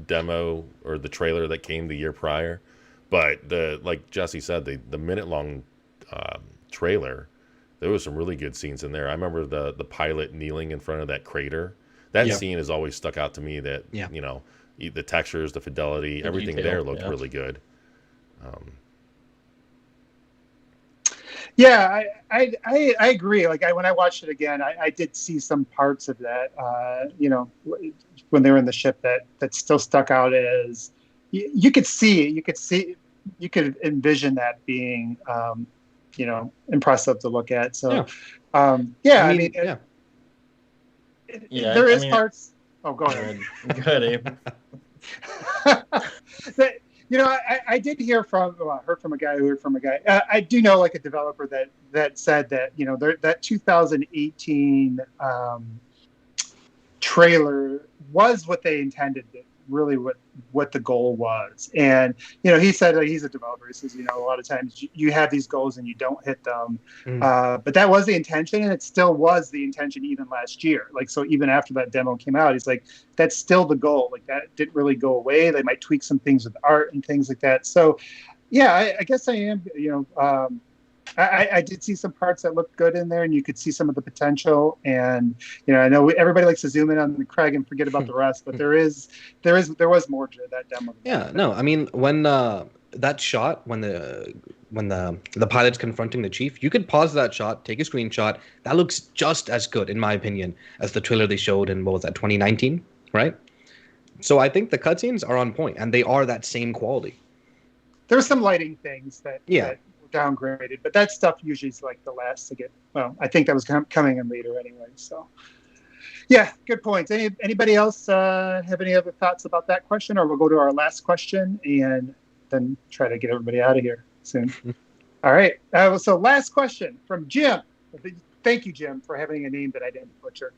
demo or the trailer that came the year prior. But like Jesse said, the minute-long trailer. There was some really good scenes in there. I remember the pilot kneeling in front of that crater. That scene has always stuck out to me. That the textures, the fidelity, everything there looked really good. I agree. Like when I watched it again, I did see some parts of that. When they were in the ship that still stuck out as you could see it. You could envision that being. Impressive to look at. So, there is parts. Oh, go ahead. Go ahead, Abe. I did heard from a guy who heard from a guy. I do know like a developer that said that that 2018 trailer was what they intended. Really what the goal was. And he said, he's a developer, he says a lot of times you have these goals and you don't hit them, but that was the intention, and it still was the intention even last year. Like, so even after that demo came out, he's like, that's still the goal. Like, that didn't really go away. They might tweak some things with art and things like that. So I guess I am I did see some parts that looked good in there, and you could see some of the potential. And I know everybody likes to zoom in on the Craig and forget about the rest, but there was more to that demo. Yeah, no, I mean when that shot when the pilot's confronting the chief, you could pause that shot, take a screenshot. That looks just as good, in my opinion, as the trailer they showed in 2019, right? So I think the cutscenes are on point, and they are that same quality. There's some lighting things that downgraded, but that stuff usually is like the last to get. Well, I think that was coming in later anyway. So, good points. Anybody else have any other thoughts about that question, or we'll go to our last question and then try to get everybody out of here soon. All right. So last question from Jim. Thank you, Jim, for having a name that I didn't butcher.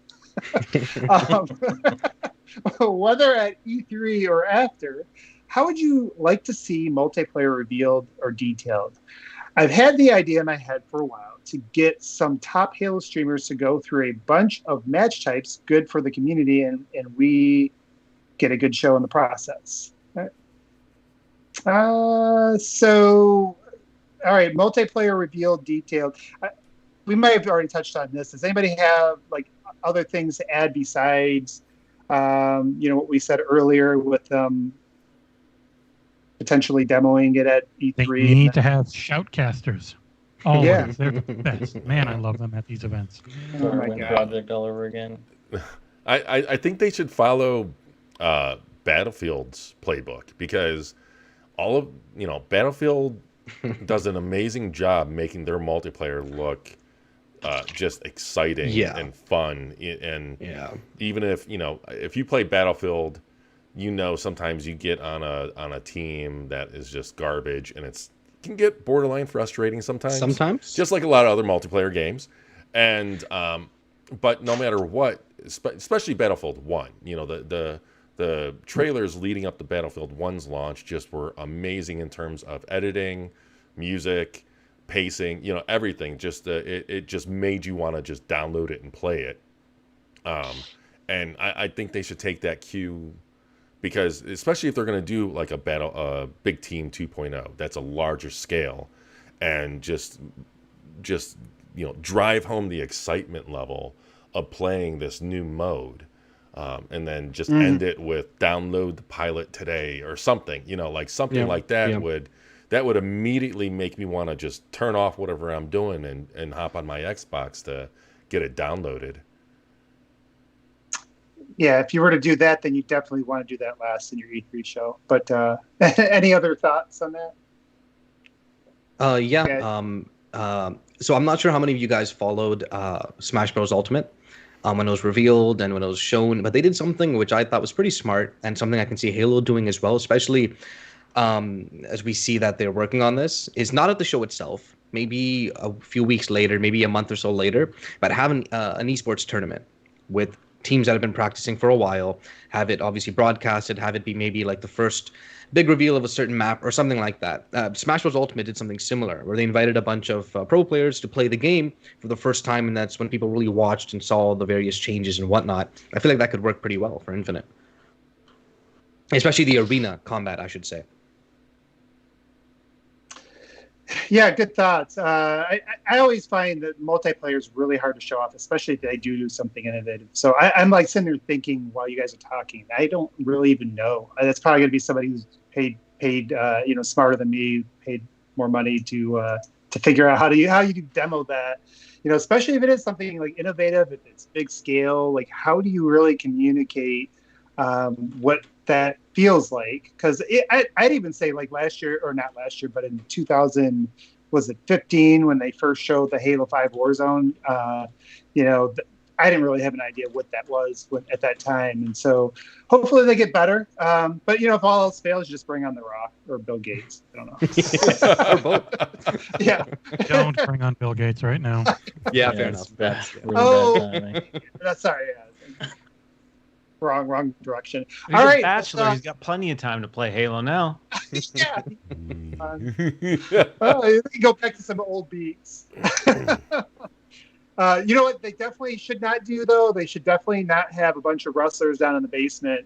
Whether at E3 or after, how would you like to see multiplayer revealed or detailed? I've had the idea in my head for a while to get some top Halo streamers to go through a bunch of match types good for the community, and we get a good show in the process. All right, multiplayer revealed, detailed. We might have already touched on this. Does anybody have like other things to add besides, what we said earlier with potentially demoing it at E3? They need to have shoutcasters. Oh, they're the best. Man, I love them at these events. Oh my God. Project all over again. I think they should follow Battlefield's playbook, because Battlefield does an amazing job making their multiplayer look just exciting and fun. And even if you play Battlefield sometimes you get on a team that is just garbage, and it can get borderline frustrating sometimes. Just like a lot of other multiplayer games. And but no matter what, especially Battlefield 1, the trailers leading up to Battlefield 1's launch just were amazing in terms of editing, music, pacing, everything. Just it just made you want to just download it and play it. And I think they should take that cue, because especially if they're going to do like a big team 2.0, that's a larger scale, and just drive home the excitement level of playing this new mode. And then just end it with download the pilot today or something, like something like that would immediately make me want to just turn off whatever I'm doing and hop on my Xbox to get it downloaded. Yeah, if you were to do that, then you definitely want to do that last in your E3 show. But any other thoughts on that? Yeah. Okay. So I'm not sure how many of you guys followed Smash Bros. Ultimate when it was revealed and when it was shown, but they did something which I thought was pretty smart, and something I can see Halo doing as well, especially as we see that they're working on this, is not at the show itself, maybe a few weeks later, maybe a month or so later, but have an esports tournament with teams that have been practicing for a while, have it obviously broadcasted, have it be maybe like the first big reveal of a certain map or something like that. Smash Bros. Ultimate did something similar, where they invited a bunch of pro players to play the game for the first time, and that's when people really watched and saw the various changes and whatnot. I feel like that could work pretty well for Infinite. Especially the arena combat, I should say. Yeah, good thoughts. I always find that multiplayer is really hard to show off, especially if they do something innovative. So I'm like sitting there thinking while you guys are talking, I don't really even know. That's probably going to be somebody who's paid smarter than me, paid more money to figure out how you do demo that. Especially if it is something like innovative, if it's big scale, like how do you really communicate what that feels like? Because I'd even say like last year, or not last year, but in 2015 when they first showed the Halo 5 Warzone, I didn't really have an idea what that was at that time, and so hopefully they get better. But if all else fails, just bring on The Rock or Bill Gates. I don't know. Or both. Yeah. Don't bring on Bill Gates right now. Yeah, fair enough. That's really bad timing. That's sorry. Yeah. Wrong direction. He's All a right, bachelor. He's got plenty of time to play Halo now. Yeah. You can go back to some old beats. You know what they definitely should not do, though? They should definitely not have a bunch of wrestlers down in the basement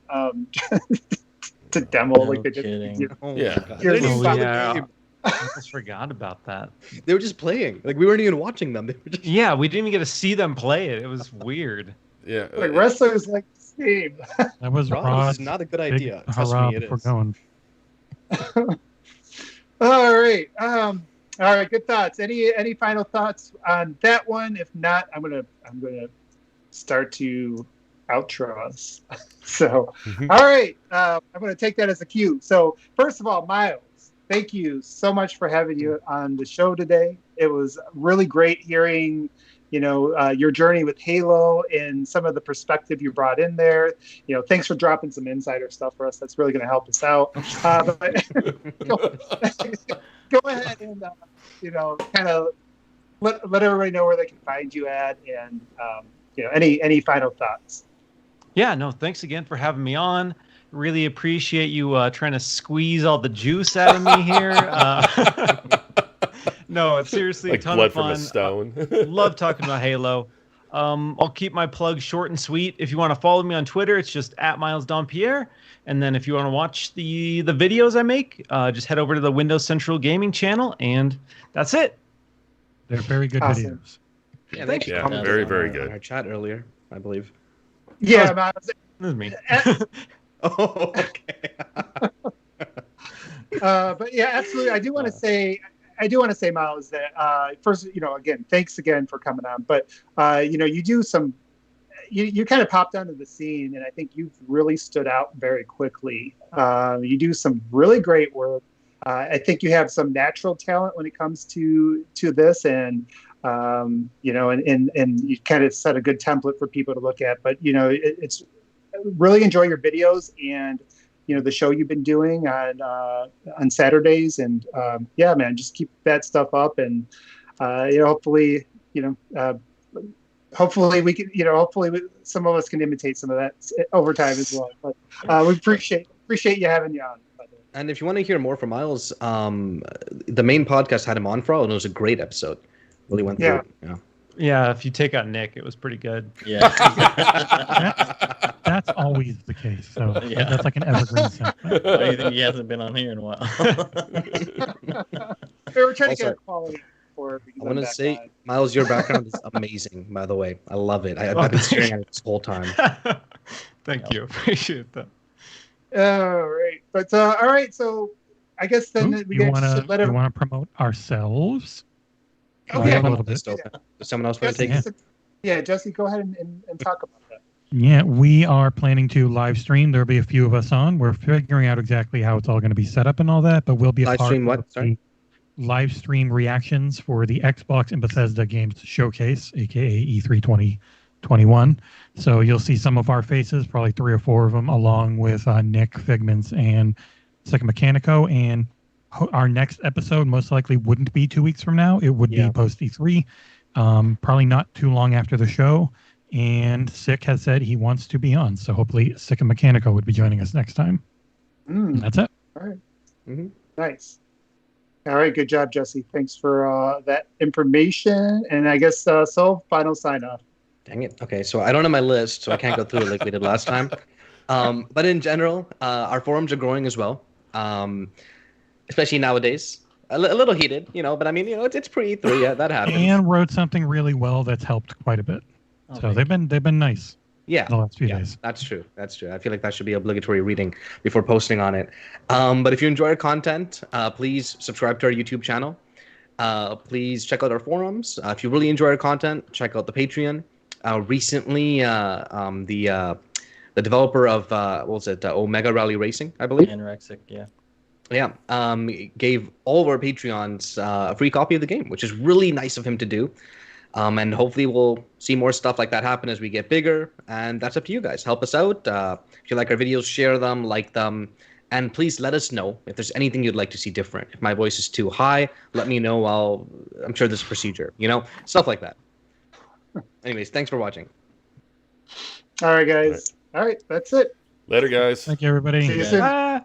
to demo like they did. Yeah. I almost forgot about that. They were just playing. Like, we weren't even watching them. They were just... Yeah, we didn't even get to see them play it. It was weird. Yeah. Like wrestlers like this game. That was This is not a good idea. Trust me, it is. Going. All right. All right. Good thoughts. Any final thoughts on that one? If not, I'm gonna start to outro us. So, all right. I'm gonna take that as a cue. So, first of all, Miles, thank you so much for having you on the show today. It was really great hearing your journey with Halo and some of the perspective you brought in there. Thanks for dropping some insider stuff for us. That's really going to help us out. Go ahead and, kind of let everybody know where they can find you at, and, any final thoughts. Yeah, no, thanks again for having me on. Really appreciate you trying to squeeze all the juice out of me here. No, it's seriously like a ton blood of fun. from a stone. Love talking about Halo. I'll keep my plug short and sweet. If you want to follow me on Twitter, it's just @MilesDompier. And then if you want to watch the videos I make, just head over to the Windows Central Gaming channel, and that's it. They're very good Awesome. videos. Yeah, thanks for Yeah, commenting very, on very our- good. our chat earlier, I believe. Yeah, Miles. This is me. Oh, okay. But yeah, absolutely. I do want to say, Miles, that first, again, thanks again for coming on. But you do some, you kind of popped onto the scene, and I think you've really stood out very quickly. You do some really great work. I think you have some natural talent when it comes to this, and and you kind of set a good template for people to look at. But it's really enjoy your videos and the show you've been doing on Saturdays, and yeah, man, just keep that stuff up, and hopefully hopefully we can some of us can imitate some of that over time as well. But we appreciate you having you on. And if you want to hear more from Miles, the main podcast had him on for all, and it was a great episode. Really went through it. Yeah, if you take out Nick, it was pretty good. Yeah. That's always the case. So that's like an evergreen sentiment. Why do you think he hasn't been on here in a while? We were trying to get quality for it. I want to say, Miles, your background is amazing, by the way. I love it. I've been staring at it this whole time. Thank you. Appreciate that. All right. But all right, so I guess then we want to promote ourselves. Okay. A little bit. Does someone else want to take it? Yeah, Jesse, go ahead and talk about that. Yeah, we are planning to live stream. There'll be a few of us on. We're figuring out exactly how it's all going to be set up and all that, but we'll be live stream what? Sorry. Live stream reactions for the Xbox and Bethesda Games Showcase, aka E3 2021. So you'll see some of our faces, probably 3 or 4 of them, along with Nick, Figments, and Second Mechanico. And our next episode most likely wouldn't be 2 weeks from now. It would be post E3, probably not too long after the show. And Sick has said he wants to be on, so hopefully Sick and Mechanico would be joining us next time. That's it. All right. Mm-hmm. Nice. All right, good job, Jesse. Thanks for that information. And I guess final sign off. Dang it. Okay, so I don't have my list, so I can't go through it like we did last time. But in general, our forums are growing as well. Especially nowadays, a little heated, but I mean, it's pre-E3, yeah, that happens. And wrote something really well that's helped quite a bit. So they've been nice. Yeah, the last few days. That's true. I feel like that should be obligatory reading before posting on it. But if you enjoy our content, please subscribe to our YouTube channel. Please check out our forums. If you really enjoy our content, check out the Patreon. Recently, the developer of Omega Rally Racing, I believe. Anorexic, yeah. Yeah, gave all of our Patreons a free copy of the game, which is really nice of him to do. And hopefully we'll see more stuff like that happen as we get bigger. And that's up to you guys. Help us out. If you like our videos, share them, like them. And please let us know if there's anything you'd like to see different. If my voice is too high, let me know. I'm sure there's a procedure, stuff like that. Anyways, thanks for watching. All right, guys. All right, that's it. Later, guys. Thank you, everybody. See you soon. Bye.